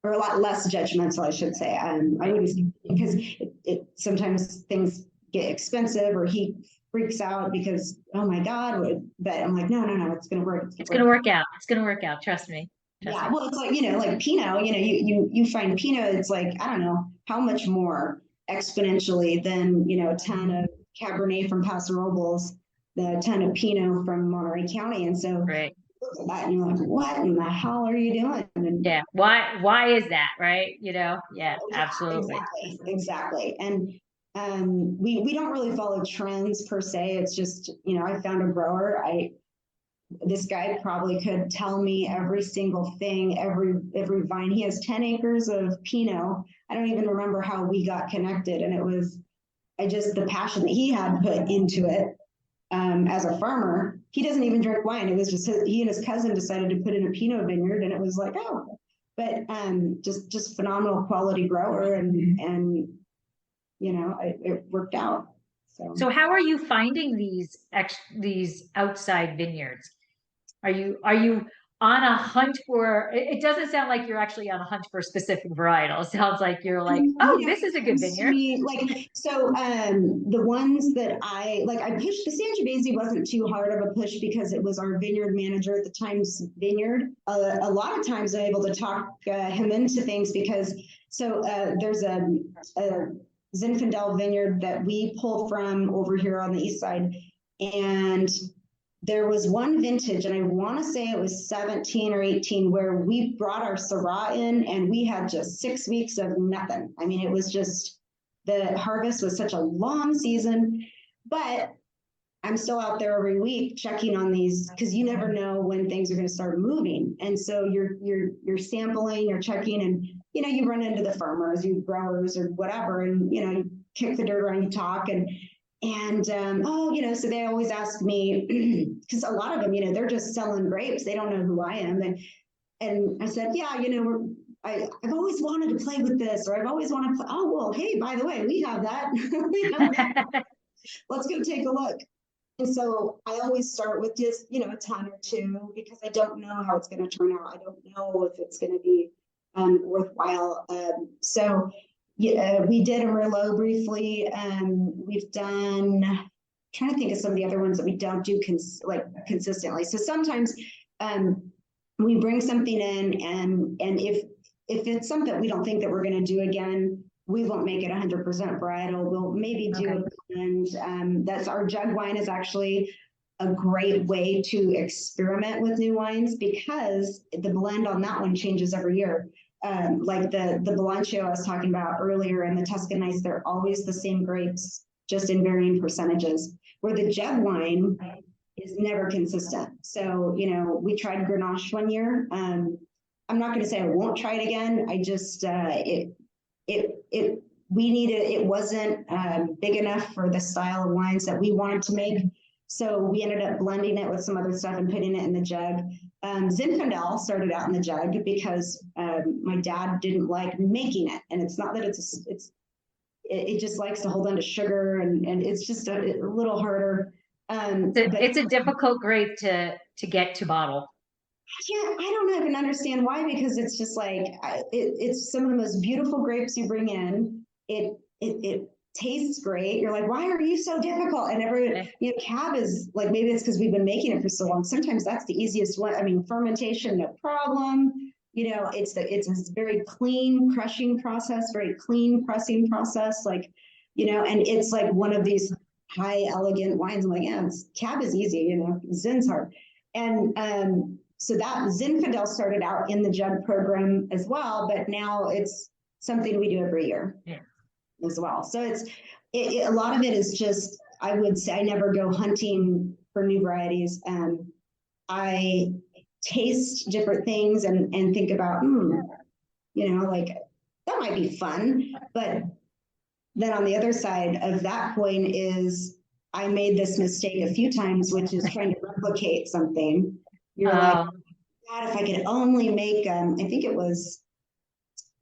or a lot less judgmental, I should say. I wouldn't say, because it sometimes things get expensive, or he freaks out because, oh my God, but I'm like, no, it's gonna work. It's gonna work out. It's gonna work out. Trust me. Yeah, well, it's like, you know, like Pinot, you know, you find Pinot, it's like, I don't know how much more exponentially than, you know, a ton of Cabernet from Paso Robles, the ton of Pinot from Monterey County. And so right. look at that and you're like, what in the hell are you doing? And yeah. Why is that? Right. You know? Yeah, absolutely. Exactly. And we don't really follow trends per se. It's just, you know, I found a grower. This guy probably could tell me every single thing, every vine. He has 10 acres of Pinot. I don't even remember how we got connected. And it was, the passion that he had put into it as a farmer. He doesn't even drink wine. It was just he and his cousin decided to put in a Pinot vineyard, and it was like, oh, but just phenomenal quality grower, and you know, it worked out. So how are you finding these outside vineyards? Are you on a hunt for? It doesn't sound like you're actually on a hunt for a specific varietal. It sounds like you're like, oh, this is a good vineyard. The ones that I pushed, the Sangiovese wasn't too hard of a push because it was our vineyard manager at the time's vineyard. A lot of times I'm able to talk him into things because there's a Zinfandel vineyard that we pull from over here on the east side, and there was one vintage, and I want to say it was 17 or 18, where we brought our Syrah in and we had just 6 weeks of nothing. I mean, it was just, the harvest was such a long season, but I'm still out there every week checking on these, because you never know when things are going to start moving. And so you're sampling, you're checking, and you know, you run into the farmers, you growers or whatever, and you know, you kick the dirt around, you talk, and you know, so they always ask me, because a lot of them, you know, they're just selling grapes, they don't know who I am, and I said, yeah, you know, I've always wanted to play with this, or I've always wanted to play. Oh, well, hey, by the way, we have that. Let's go take a look. And so I always start with just, you know, a ton or two, because I don't know how it's going to turn out. I don't know if it's going to be worthwhile. So yeah, we did a Merlot briefly. We've done, I'm trying to think of some of the other ones that we don't do consistently. So sometimes we bring something in, and if it's something we don't think that we're going to do again, we won't make it 100% varietal. We'll maybe do a blend. That's our jug wine is actually a great way to experiment with new wines, because the blend on that one changes every year. Like the Blancio I was talking about earlier and the Tuscan Nice, they're always the same grapes, just in varying percentages, where the jug wine is never consistent. So, you know, we tried Grenache one year. I'm not going to say I won't try it again. I just, it wasn't big enough for the style of wines that we wanted to make. So we ended up blending it with some other stuff and putting it in the jug. Zinfandel started out in the jug because my dad didn't like making it. And it's not that it just likes to hold on to sugar, and it's just a little harder. It's a difficult grape to get to bottle. Yeah, I don't even understand why, because it's just like, it's some of the most beautiful grapes you bring in. It it tastes great. You're like, why are you so difficult? And Cab is like, maybe it's because we've been making it for so long. Sometimes that's the easiest one. I mean, fermentation, no problem. It's a very clean crushing process, very clean pressing process. Like, and it's like one of these high elegant wines. I'm like, yeah, Cab is easy, Zin's hard. And so that Zinfandel started out in the jug program as well, but now it's something we do every year as well. So a lot of it is just, I would say I never go hunting for new varieties. I taste different things and think about, like that might be fun. But then on the other side of that coin is I made this mistake a few times, which is trying to replicate something. You're like, God, if I could only make, I think it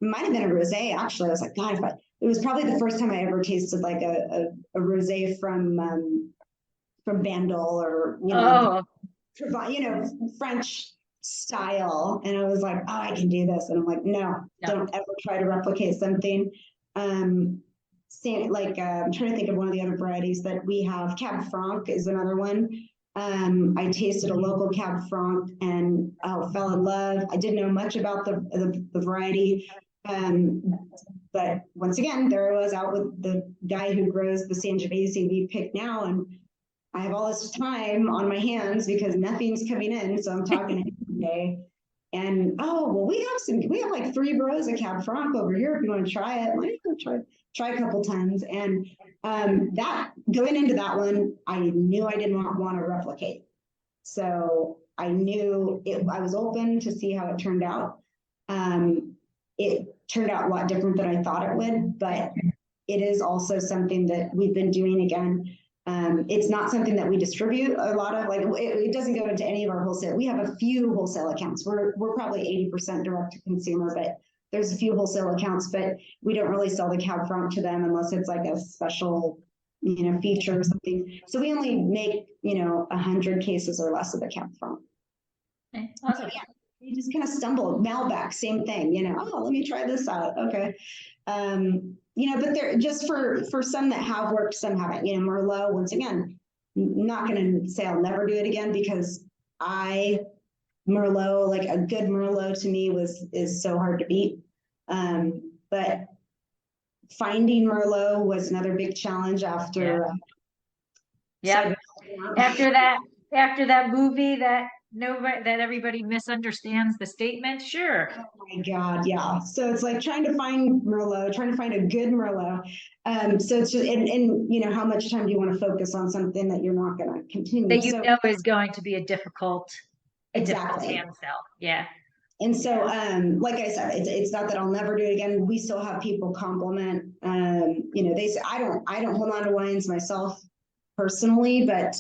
might have been a rosé actually. I was like, God, it was probably the first time I ever tasted like a rosé from Bandol or, French style. And I was like, oh, I can do this. And I'm like, no, don't ever try to replicate something. I'm trying to think of one of the other varieties that we have. Cab Franc is another one. I tasted a local Cab Franc and fell in love. I didn't know much about the variety. But once again, there I was out with the guy who grows the Sangiovese we pick now, and I have all this time on my hands because nothing's coming in. So I'm talking to him today. And we have like 3 rows of Cab Franc over here if you want to try it. I'm like, try a couple times. And that going into that one, I knew I didn't want to replicate. So I knew I was open to see how it turned out. It turned out a lot different than I thought it would, but it is also something that we've been doing again. It's not something that we distribute a lot of, like it doesn't go into any of our wholesale. We have a few wholesale accounts. We're probably 80% direct to consumer, but there's a few wholesale accounts, but we don't really sell the Cab Franc to them unless it's like a special, feature or something. So we only make, 100 cases or less of the Cab Franc. Okay, awesome. So, you just kind of stumbled. Malbec, same thing, let me try this out. Okay. But they're just for some that have worked, some haven't. Merlot, once again, not going to say I'll never do it again because Merlot, like a good Merlot to me is so hard to beat. But finding Merlot was another big challenge after. After that movie that everybody misunderstands the statement. Sure. Oh my God. Yeah. So it's like trying to find Merlot, trying to find a good Merlot. So it's just, and how much time do you want to focus on something that you're not going to continue? That is going to be a difficult exactly hand sell. Yeah. And so, like I said, it's not that I'll never do it again. We still have people compliment, they say, I don't hold on to wines myself personally, but,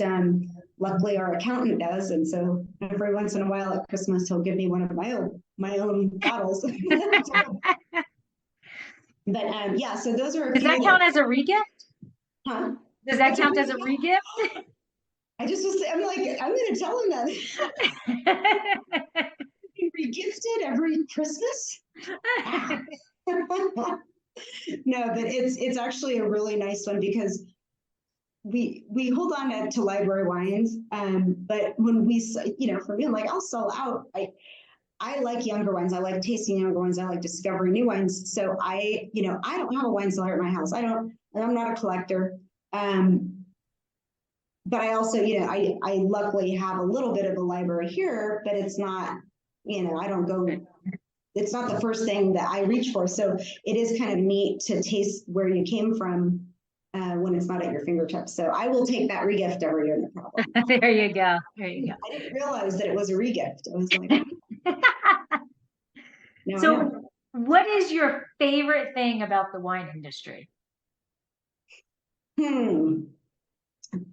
luckily our accountant does. And so every once in a while at Christmas, he'll give me one of my own bottles. But, so those are. Does that count as a regift? Huh? Does that count as a regift? I'm like, I'm going to tell him that. Regifted every Christmas. No, but it's actually a really nice one because we hold on to library wines, but when we, for me, I'm like, I'll sell out. I like younger wines. I like tasting younger wines. I like discovering new wines. So I don't have a wine cellar at my house. I'm not a collector. But I also, I luckily have a little bit of a library here, but it's not, I don't go, it's not the first thing that I reach for. So it is kind of neat to taste where you came from when it's not at your fingertips. So I will take that regift every year, no problem. There you go. There you go. I didn't realize that it was a regift. I was like, so what is your favorite thing about the wine industry?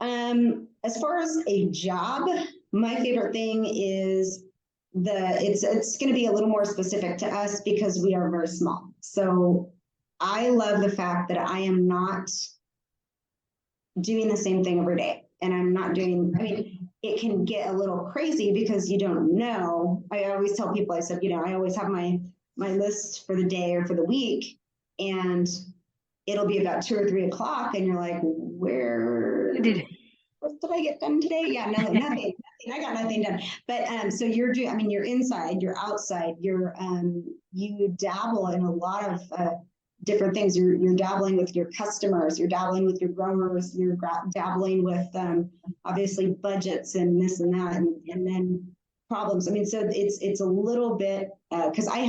As far as a job, my favorite thing is it's going to be a little more specific to us because we are very small. So I love the fact that I am not doing the same thing every day. And I'm not doing, it can get a little crazy because you don't know. I always tell people, I said, I always have my list for the day or for the week. And it'll be about 2 or 3 o'clock and you're like, what did I get done today? Yeah, nothing. I got nothing done. But so you're doing, I mean, you're inside, you're outside, you dabble in a lot of different things. You're dabbling with your customers, you're dabbling with your growers, you're dabbling with obviously budgets and this and that, and then problems. I mean, so it's a little bit because I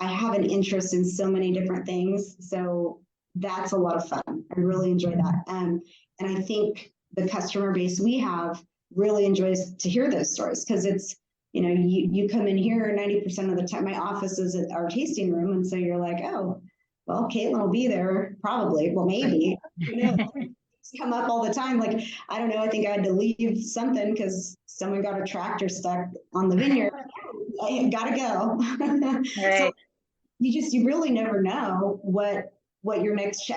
have an interest in so many different things, so that's a lot of fun. I really enjoy that, and I think the customer base we have really enjoys to hear those stories, because it's, you know, you come in here 90% of the time. My office is at our tasting room, and so you're like, oh, well, Caitlin will be there probably. Well, maybe. You know, come up all the time. Like, I don't know. I think I had to leave something because someone got a tractor stuck on the vineyard. I gotta go. Right. So you really never know what your next.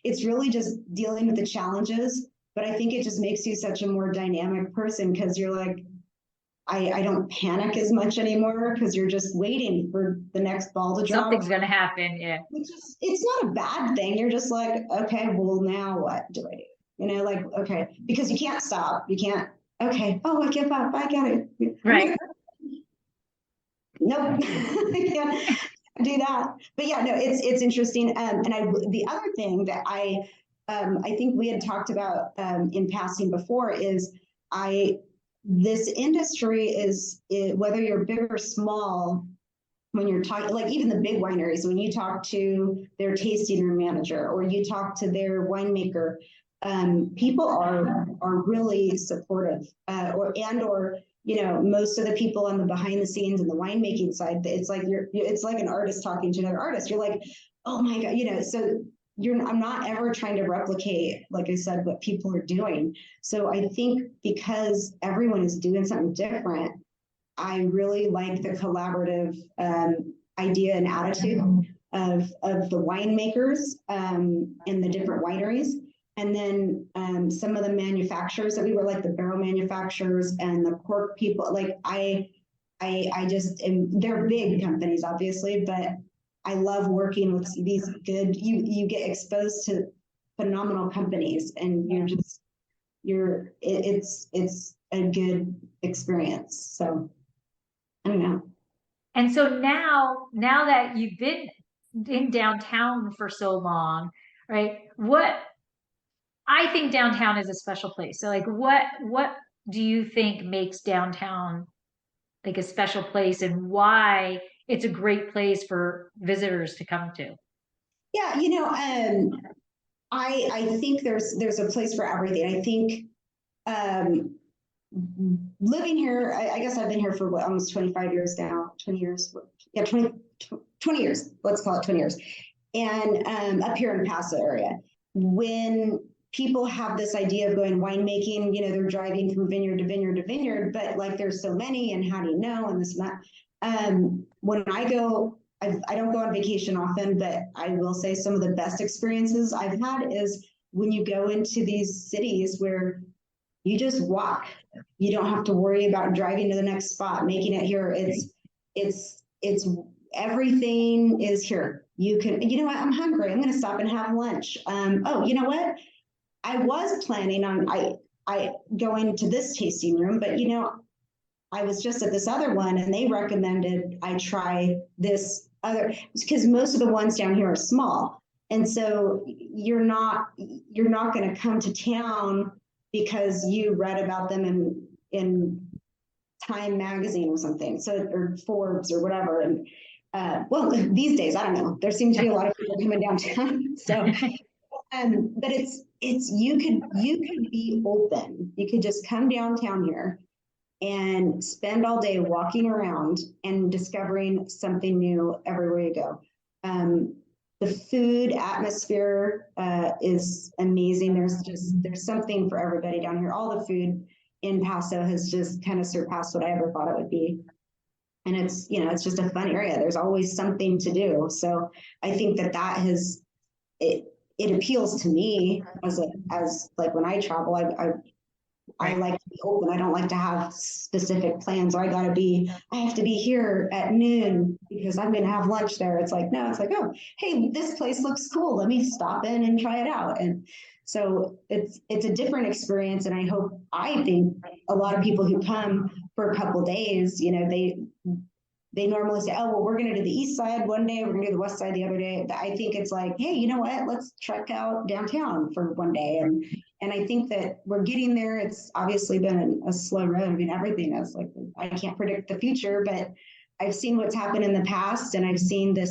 It's really just dealing with the challenges. But I think it just makes you such a more dynamic person, because you're like, I don't panic as much anymore, because you're just waiting for the next ball to drop. Something's going to happen. Yeah. It's not a bad thing. You're just like, okay, well, now what do I do? You know, like, okay, because you can't stop. You can't, okay, oh, I give up. I got it. Right. Nope. I can't do that. But yeah, no, it's interesting. And the other thing that I think we had talked about in passing before is this industry is, whether you're big or small, when you're talking, like even the big wineries, when you talk to their tasting room manager or you talk to their winemaker, people are really supportive, or you know, most of the people on the behind the scenes and the winemaking side, it's like it's like an artist talking to another artist. You're like, oh my God, you know, so I'm not ever trying to replicate, like I said, what people are doing. So I think because everyone is doing something different, I really like the collaborative idea and attitude of the winemakers in the different wineries. And then some of the manufacturers that we were, like the barrel manufacturers and the cork people, like I just, they're big companies, obviously, but I love working with these good, you get exposed to phenomenal companies, and it's a good experience. So I don't know. And so now that you've been in downtown for so long, right? I think downtown is a special place. So like what do you think makes downtown like a special place, and why it's a great place for visitors to come to? Yeah, you know, I think there's a place for everything. I think living here, I guess I've been here for almost 25 years now, 20 years. Yeah, 20 years. Let's call it 20 years. And up here in the Paso area, when people have this idea of going winemaking, you know, they're driving from vineyard to vineyard to vineyard, but like there's so many, and how do you know, and this and that. When I go, I don't go on vacation often, but I will say some of the best experiences I've had is when you go into these cities where you just walk. You don't have to worry about driving to the next spot, making it here. It's everything is here. You can, you know what, I'm hungry. I'm going to stop and have lunch. Oh, you know what? I was planning on I going to this tasting room, but you know, I was just at this other one and they recommended I try this other, because most of the ones down here are small. And so you're not going to come to town because you read about them in Time magazine or something, so, or Forbes or whatever. And well, these days, I don't know, there seems to be a lot of people coming downtown. So but it's you could be open. You could just come downtown here and spend all day walking around and discovering something new everywhere you go. The food atmosphere is amazing. There's something for everybody down here. All the food in Paso has just kind of surpassed what I ever thought it would be. And it's, you know, it's just a fun area. There's always something to do. So I think that has, it appeals to me as like when I travel, I like to be open. I don't like to have specific plans, or I have to be here at noon because I'm going to have lunch there. It's like, no, it's like, oh, hey, this place looks cool. Let me stop in and try it out. And so it's a different experience. And I think a lot of people who come for a couple of days, they normally say, oh, well, we're going to do the east side one day, we're going to do the west side the other day. I think it's like, hey, you know what? Let's trek out downtown for one day. And I think that we're getting there. It's obviously been a slow road. I mean, everything is like, I can't predict the future, but I've seen what's happened in the past, and I've seen the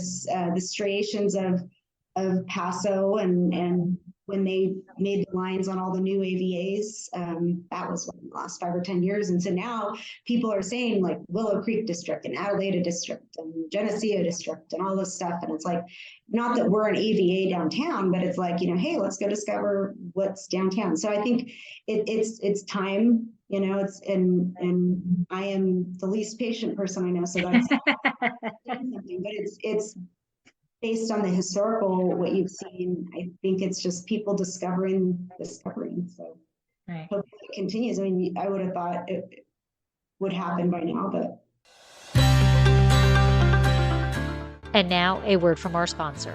striations of Paso, and when they made the lines on all the new AVAs, that was in the last 5 or 10 years. And so now people are saying like Willow Creek District and Adelaida District and Geneseo District and all this stuff. And it's like, not that we're an AVA downtown, but it's like, hey, let's go discover what's downtown. So I think it's time, and I am the least patient person I know. So that's something, but it's based on the historical, what you've seen. I think it's just people discovering. So Right. hopefully it continues. I mean, I would have thought it would happen by now, but. And now a word from our sponsor.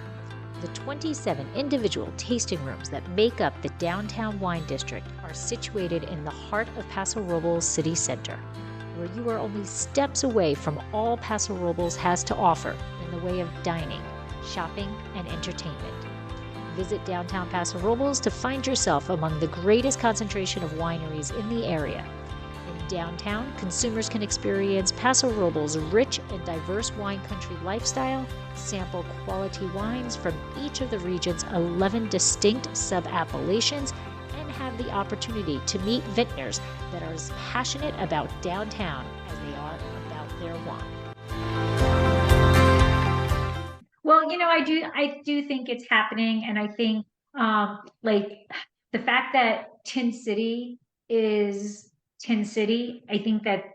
The 27 individual tasting rooms that make up the downtown wine district are situated in the heart of Paso Robles city center, where you are only steps away from all Paso Robles has to offer in the way of dining, shopping, and entertainment. Visit downtown Paso Robles to find yourself among the greatest concentration of wineries in the area. In downtown, consumers can experience Paso Robles' rich and diverse wine country lifestyle, sample quality wines from each of the region's 11 distinct sub-appellations, and have the opportunity to meet vintners that are as passionate about downtown as they are about their wine. Well, I do think it's happening, and I think like the fact that Tin City is Tin City, I think that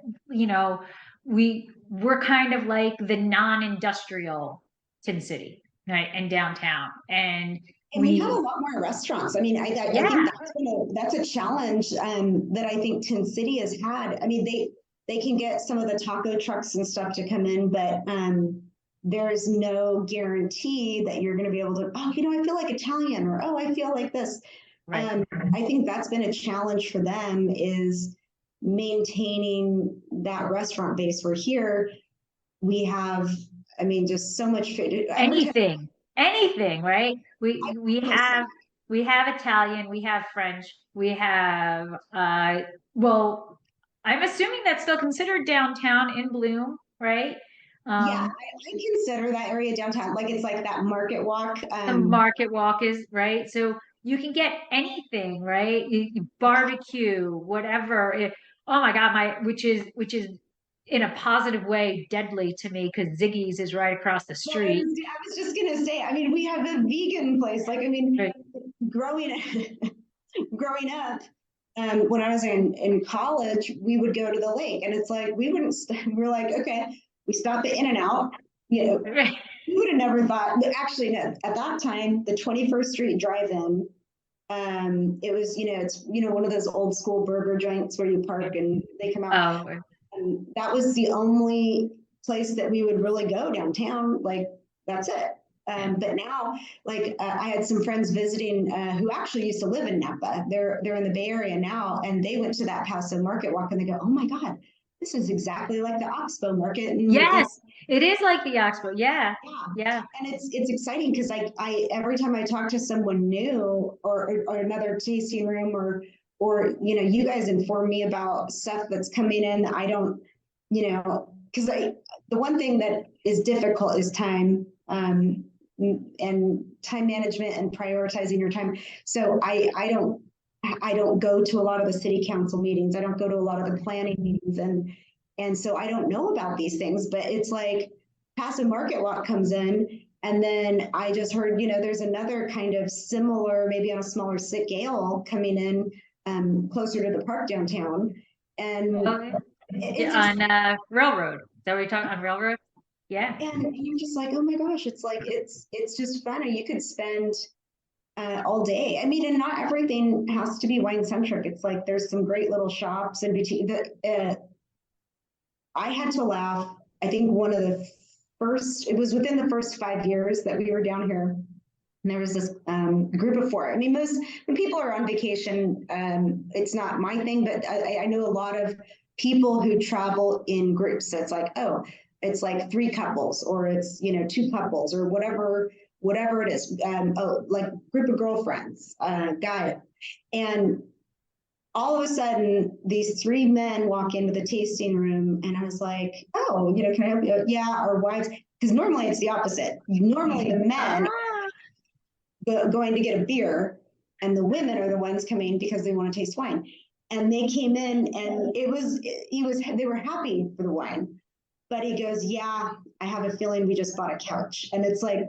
we're kind of like the non-industrial Tin City, right, and downtown, and we have a lot more restaurants. I mean, I think that's a challenge that I think Tin City has had. I mean, they can get some of the taco trucks and stuff to come in, but there's no guarantee that you're going to be able to, I feel like Italian, or, I feel like this. Right. I think that's been a challenge for them, is maintaining that restaurant base. Where here we have, just so much food. Anything, right? We have Italian, we have French, we have, well, I'm assuming that's still considered downtown in Bloom, right? Yeah, I consider that area downtown. Like, it's like that market walk. The market walk is right. So you can get anything, right? You barbecue, whatever. Oh my God, which is in a positive way deadly to me, because Ziggy's is right across the street. Well, I was just gonna say, we have a vegan place. Like, right. growing up, when I was in college, we would go to the lake, and it's like we're like, okay, we stopped at In-N-Out. Right. You would have never thought. Actually, no, at that time, the 21st Street Drive-In, it was, it's one of those old school burger joints where you park and they come out. Oh. And that was the only place that we would really go downtown. Like, that's it. But now, like, I had some friends visiting who actually used to live in Napa. They're in the Bay Area now, and they went to that Paso Market Walk, and they go, oh my God, this is exactly like the Oxbow Market. And yes, it is like the Oxbow. Yeah. And it's exciting, because I every time I talk to someone new, or another tasting room, or you guys inform me about stuff that's coming in that I don't, because the one thing that is difficult is time, and time management and prioritizing your time. So I don't go to a lot of the city council meetings. I don't go to a lot of the planning meetings, and so I don't know about these things. But it's like Paso Market Walk comes in, and then I just heard, there's another kind of similar, maybe on a smaller scale, coming in closer to the park downtown, and on Railroad. Is that what you're talking on Railroad? Yeah. And you're just like, oh my gosh, it's like it's just fun. You could spend all day. I mean, and not everything has to be wine centric. It's like there's some great little shops in between. I had to laugh. I think one of the first, it was within the first 5 years that we were down here. And there was this group of four. I mean, when people are on vacation, it's not my thing, but I know a lot of people who travel in groups. So it's like, oh, it's like 3 couples, or it's, 2 couples, or whatever it is, like group of girlfriends, guy. And all of a sudden, these 3 men walk into the tasting room, and I was like, oh, can I help you? Yeah, our wives, because normally it's the opposite. Normally the men are going to get a beer, and the women are the ones coming because they want to taste wine. And they came in, and they were happy for the wine. But he goes, yeah, I have a feeling we just bought a couch. And it's like,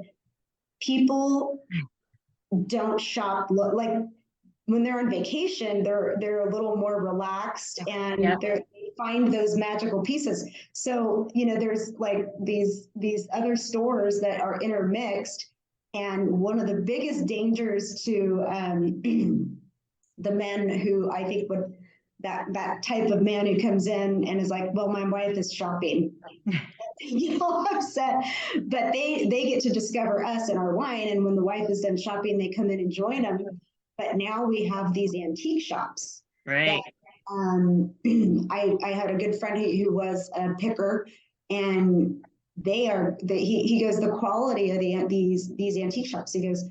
people don't shop, like when they're on vacation, they're a little more relaxed, and they find those magical pieces. So, there's like these other stores that are intermixed. And one of the biggest dangers to the men who I think would, that type of man who comes in and is like, well, my wife is shopping, upset, but they get to discover us and our wine. And when the wife is done shopping, they come in and join them. But now we have these antique shops. Right. That, I had a good friend who was a picker, and he goes, the quality of these antique shops, he goes,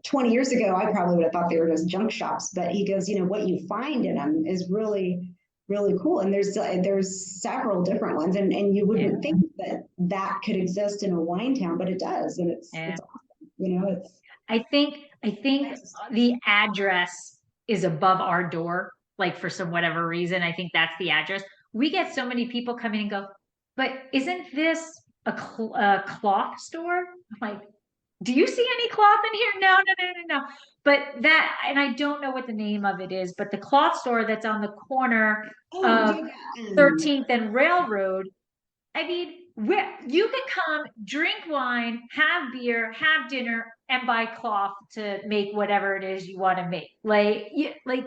20 years ago, I probably would have thought they were just junk shops, but he goes, what you find in them is really, really cool. And there's several different ones, and you wouldn't think that could exist in a wine town, but it does. And it's awesome. I think the address is above our door, like for some whatever reason. I think that's the address. We get so many people come in and go, but isn't this a cloth store? I'm like, do you see any cloth in here? No. But and I don't know what the name of it is, but the cloth store that's on the corner of 13th and Railroad, I mean, you can come, drink wine, have beer, have dinner, and buy cloth to make whatever it is you want to make. Like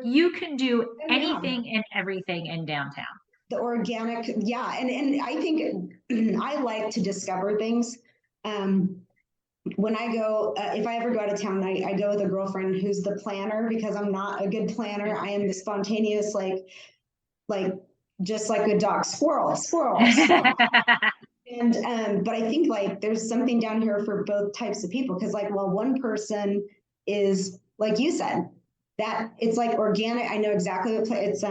you can do anything and everything in downtown. The organic, and I think I like to discover things. When I go, if I ever go out of town, I go with a girlfriend who's the planner, because I'm not a good planner. I am the spontaneous, like just like a dog, squirrel. And but I think like there's something down here for both types of people, because like, well, one person is, like you said, that it's like organic. I know exactly what it's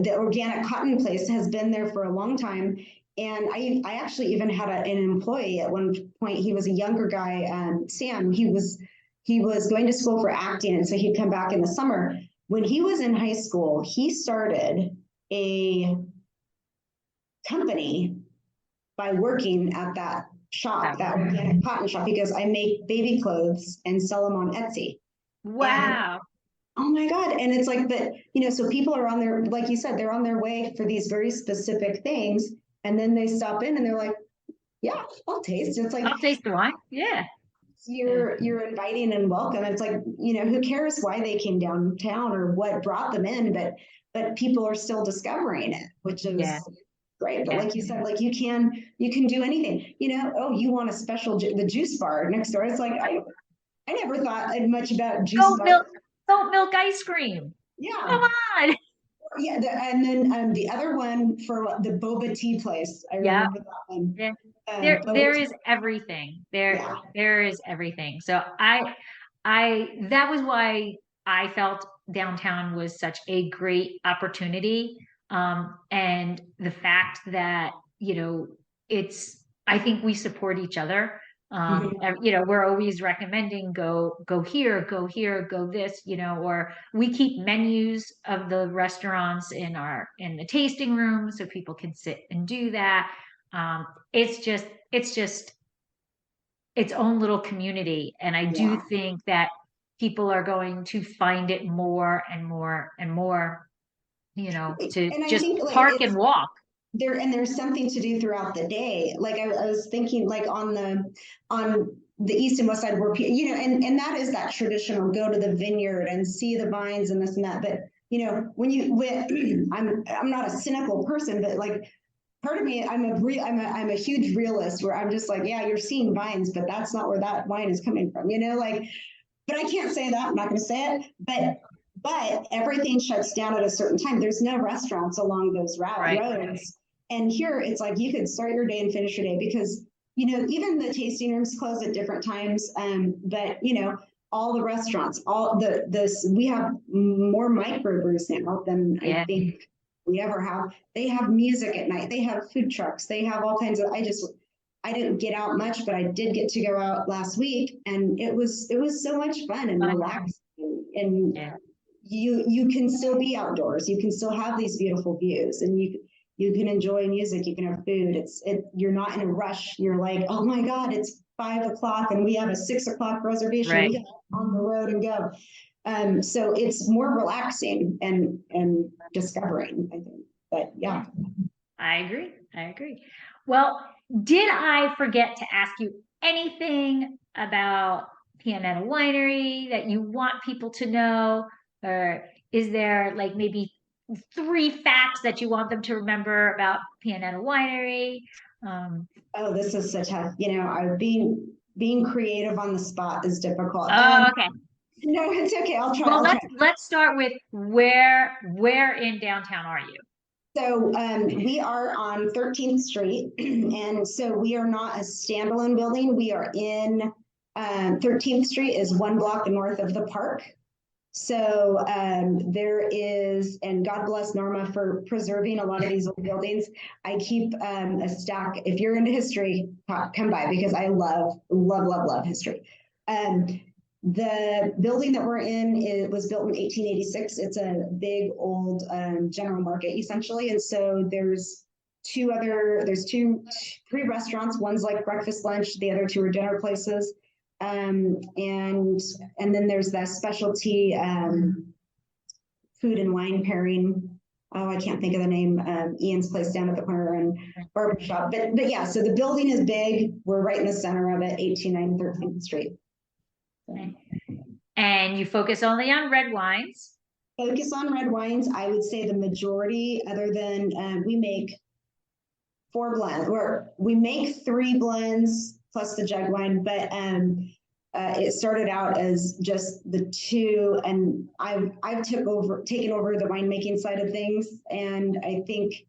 the organic cotton place has been there for a long time. And I actually even had an employee at one point. He was a younger guy, Sam. He was going to school for acting, and so he'd come back in the summer. When he was in high school, he started a company by working at that shop, that organic cotton shop. He goes, I make baby clothes and sell them on Etsy. Wow. And, oh my God. And it's like that, so people are on their, like you said, they're on their way for these very specific things. And then they stop in and they're like, yeah, I'll taste. It's like, I'll taste the wine. Yeah. You're inviting and welcome. It's like, who cares why they came downtown or what brought them in, but people are still discovering it, which is great. But like you said, like you can do anything, oh, you want a special, the juice bar next door. It's like, I never thought much about juice bar. Oat milk ice cream. Yeah. Come on. Yeah. And then the other one for the boba tea place. I remember that one. Yeah. There is everything. There is everything. So that was why I felt downtown was such a great opportunity. And the fact that, I think we support each other. We're always recommending go here, go this, or we keep menus of the restaurants in the tasting room so people can sit and do that. It's just its own little community. And I do think that people are going to find it more and more and more, to just park and walk. There's something to do throughout the day. Like I was thinking, like on the east and west side where, you know, and that is that traditional, go to the vineyard and see the vines and this and that. But, you know, I'm not a cynical person, but like, part of me, I'm a huge realist where I'm just like, yeah, you're seeing vines, but that's not where that wine is coming from, you know, like, but I can't say that, I'm not going to say it, but everything shuts down at a certain time. There's no restaurants along those roads. And here it's like, you could start your day and finish your day because, you know, even the tasting rooms close at different times. But, you know, all the restaurants, we have more microbrews now than I think we ever have. They have music at night. They have food trucks. They have all kinds of, I didn't get out much, but I did get to go out last week and it was so much fun and relaxing. And you can still be outdoors. You can still have these beautiful views and you can enjoy music. You can have food. You're not in a rush. You're like, oh my God, it's 5 o'clock and we have a 6 o'clock reservation. We gotta on the road and go. So it's more relaxing and discovering, I think. But yeah. I agree. Well, did I forget to ask you anything about Pianetta Winery that you want people to know? Or is there like maybe 3 facts that you want them to remember about Pianetta Winery? Oh, this is such a, you know, being creative on the spot is difficult. Oh, okay. No, it's okay. I'll try. Well, let's start with where in downtown are you? So we are on 13th Street, and so we are not a standalone building. We are in 13th Street is 1 block north of the park. So there is, and God bless Norma for preserving a lot of these old buildings. I keep a stack. If you're into history, come by because I love history. The building that we're in, it was built in 1886. It's a big old general market essentially. And so there's 3 restaurants. One's like breakfast, lunch. The other 2 are dinner places. And then there's that specialty food and wine pairing. Oh, I can't think of the name. Ian's place down at the corner and barbershop. But yeah, so the building is big. We're right in the center of it, 1890 13th Street. And you focus only on red wines. Focus on red wines. I would say the majority, other than we make 4 blends, we make 3 blends plus the jug wine, but it started out as just the 2, and I've taken over the winemaking side of things, and I think,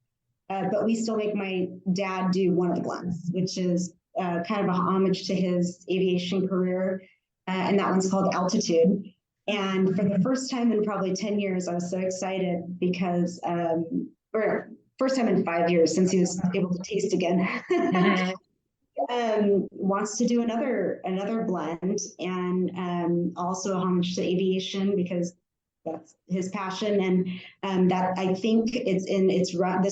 but we still make my dad do one of the blends, which is kind of a homage to his aviation career. And that one's called Altitude. And for the first time in probably 10 years, I was so excited because, or first time in 5 years since he was able to taste again, wants to do another blend, and also a homage to aviation because that's his passion. And that I think this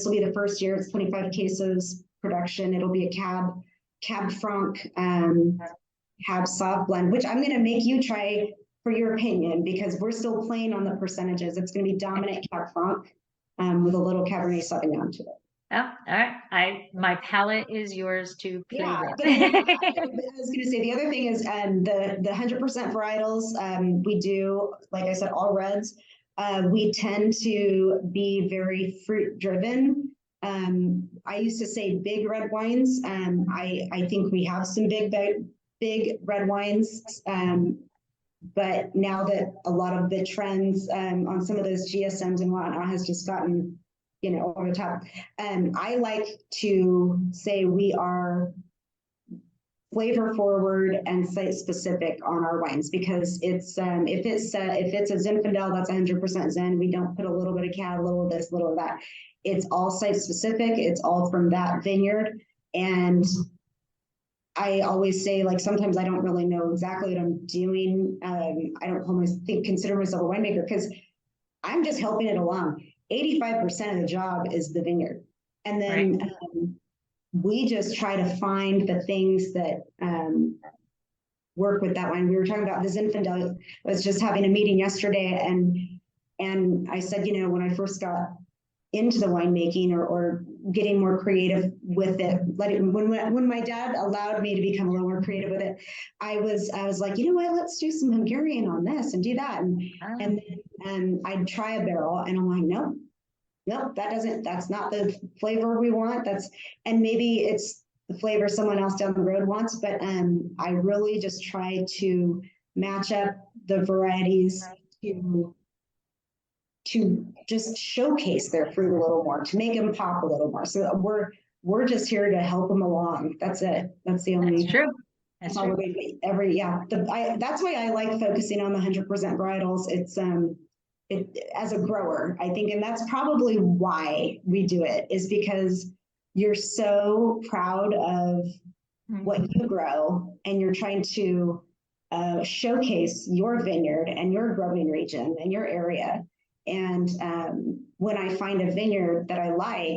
will be the first year. It's 25 cases production. It'll be a Cab Franc, Cab Sauv blend, which I'm going to make you try for your opinion because we're still playing on the percentages. It's going to be dominant Cab Franc with a little Cabernet Sauvignon to it. Oh, all right. My palate is yours to play with. But I was going to say the other thing is the 100% varietals. We do, like I said, all reds. We tend to be very fruit driven. I used to say big red wines. I think we have some big red wines. But now that a lot of the trends on some of those GSMs and whatnot has just gotten, over the top. I like to say we are flavor forward and site specific on our wines because it's if it's a Zinfandel, that's 100% Zen. We don't put a little bit of Cab, a little of this, a little of that. It's all site specific. It's all from that vineyard. And I always say, like, sometimes I don't really know exactly what I'm doing. I don't consider myself a winemaker because I'm just helping it along. 85% of the job is the vineyard. And then we just try to find the things that work with that wine. We were talking about the Zinfandel. I was just having a meeting yesterday and I said, when I first got into the winemaking or getting more creative with it. When my dad allowed me to become a little more creative with it, I was like, you know what, let's do some Hungarian on this and do that. And then I'd try a barrel and I'm like, nope, that's not the flavor we want. And maybe it's the flavor someone else down the road wants, but I really just try to match up the varieties to just showcase their fruit a little more, to make them pop a little more. So we're just here to help them along. That's it. That's the only. That's true. That's all we're going to that's why I like focusing on the 100% varietals. It's as a grower, I think, and that's probably why we do it, is because you're so proud of what you grow and you're trying to showcase your vineyard and your growing region and your area. And when I find a vineyard that I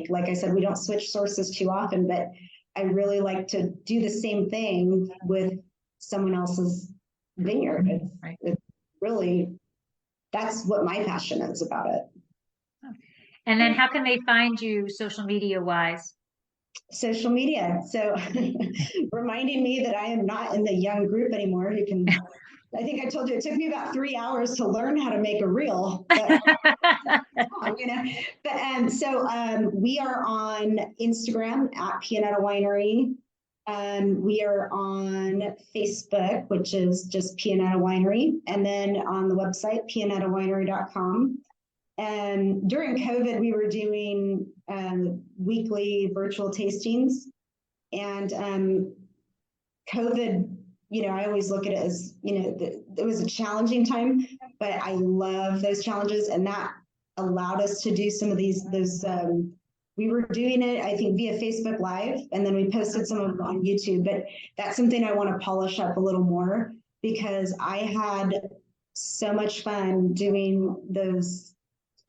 like I said, we don't switch sources too often, but I really like to do the same thing with someone else's vineyard. It's really, that's what my passion is about it. And then how can they find you social media wise? Social media. So reminding me that I am not in the young group anymore who can, I think I told you it took me about 3 hours to learn how to make a reel, but, so we are on Instagram at Pianetta Winery. We are on Facebook, which is just Pianetta Winery, and then on the website, pianettawinery.com. And during COVID, we were doing weekly virtual tastings, and COVID, I always look at it as, it was a challenging time, but I love those challenges, and that allowed us to do some of those. We were doing it, I think, via Facebook Live, and then we posted some of them on YouTube, but that's something I want to polish up a little more, because I had so much fun doing those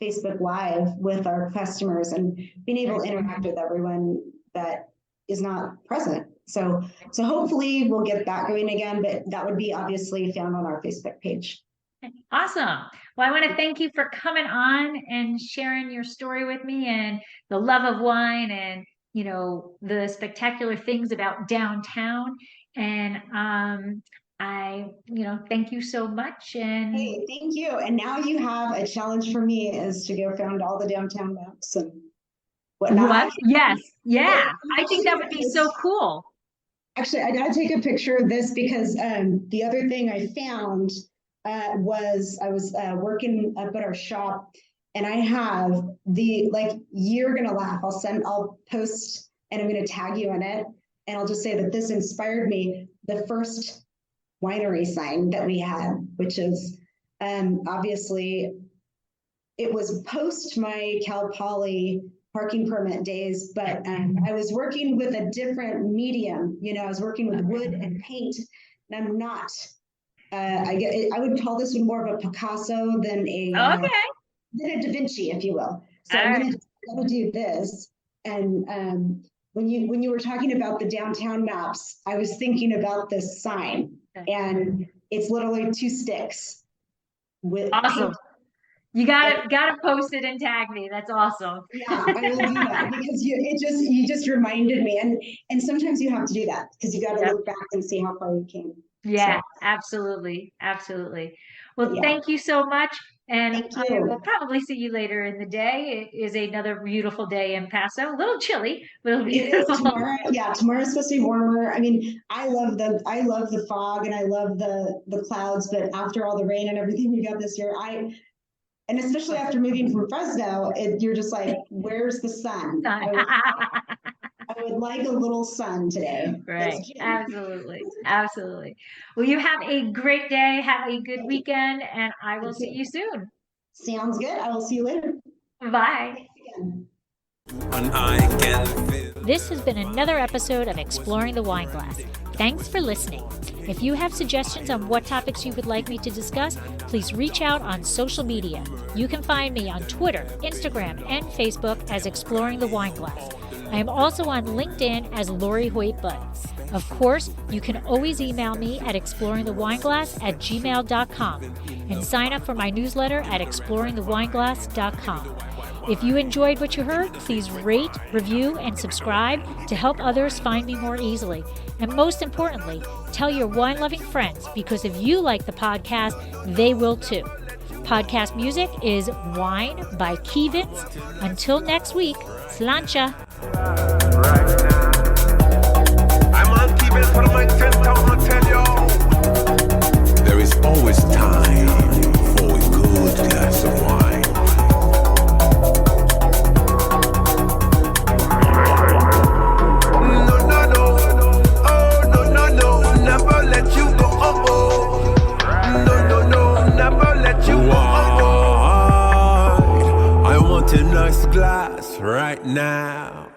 Facebook Live with our customers and being able to interact with everyone that is not present. So hopefully we'll get that going again, but that would be obviously found on our Facebook page. Awesome. Well, I want to thank you for coming on and sharing your story with me, and the love of wine, and, the spectacular things about downtown. And I thank you so much. And hey, thank you. And now you have a challenge for me, is to go find all the downtown maps and whatnot. What? Yes. Yeah. I think that would be so cool. Actually, I got to take a picture of this, because the other thing I found was I was working up at our shop, and I have you're going to laugh. I'll post, and I'm going to tag you in it. And I'll just say that this inspired me. The first winery sign that we had, which is obviously, it was post my Cal Poly parking permit days, but I was working with a different medium. I was working with wood and paint, and I'm not. I would call this one more of a Picasso than a Da Vinci, if you will. So I'm going to do this. And when you were talking about the downtown maps, I was thinking about this sign, and it's literally 2 sticks. With awesome. You gotta post it and tag me. That's awesome. Yeah, I will do that, because you just reminded me, and sometimes you have to do that, because you got to look back and see how far you came. Yeah, absolutely. Well, thank you so much. And I will probably see you later in the day. It is another beautiful day in Paso. A little chilly, but it'll be beautiful. Tomorrow's supposed to be warmer. I mean, I love the fog, and I love the clouds, but after all the rain and everything we got this year, and especially after moving from Fresno, you're just like, where's the sun? I would like a little sun today. Right. Absolutely. Well, you have a great day. Have a good weekend, and I will see you soon. Sounds good. I will see you later. Bye. This has been another episode of Exploring the Wine Glass. Thanks for listening. If you have suggestions on what topics you would like me to discuss, please reach out on social media. You can find me on Twitter, Instagram, and Facebook as Exploring the Wine Glass. I am also on LinkedIn as Lori Hoyt Budd. Of course, you can always email me at exploringthewineglass@gmail.com and sign up for my newsletter at exploringthewineglass.com. If you enjoyed what you heard, please rate, review, and subscribe to help others find me more easily. And most importantly, tell your wine-loving friends, because if you like the podcast, they will too. Podcast music is Wine by Kevins. Until next week, sláinte. I'm on Kevins for my 10,000 tell you. There is always time for a good glass of wine. No, no, no. Oh, no, no, no. Never let you go. Oh, oh. No, no, no. Never let you go. Oh, oh. I want a nice glass right now.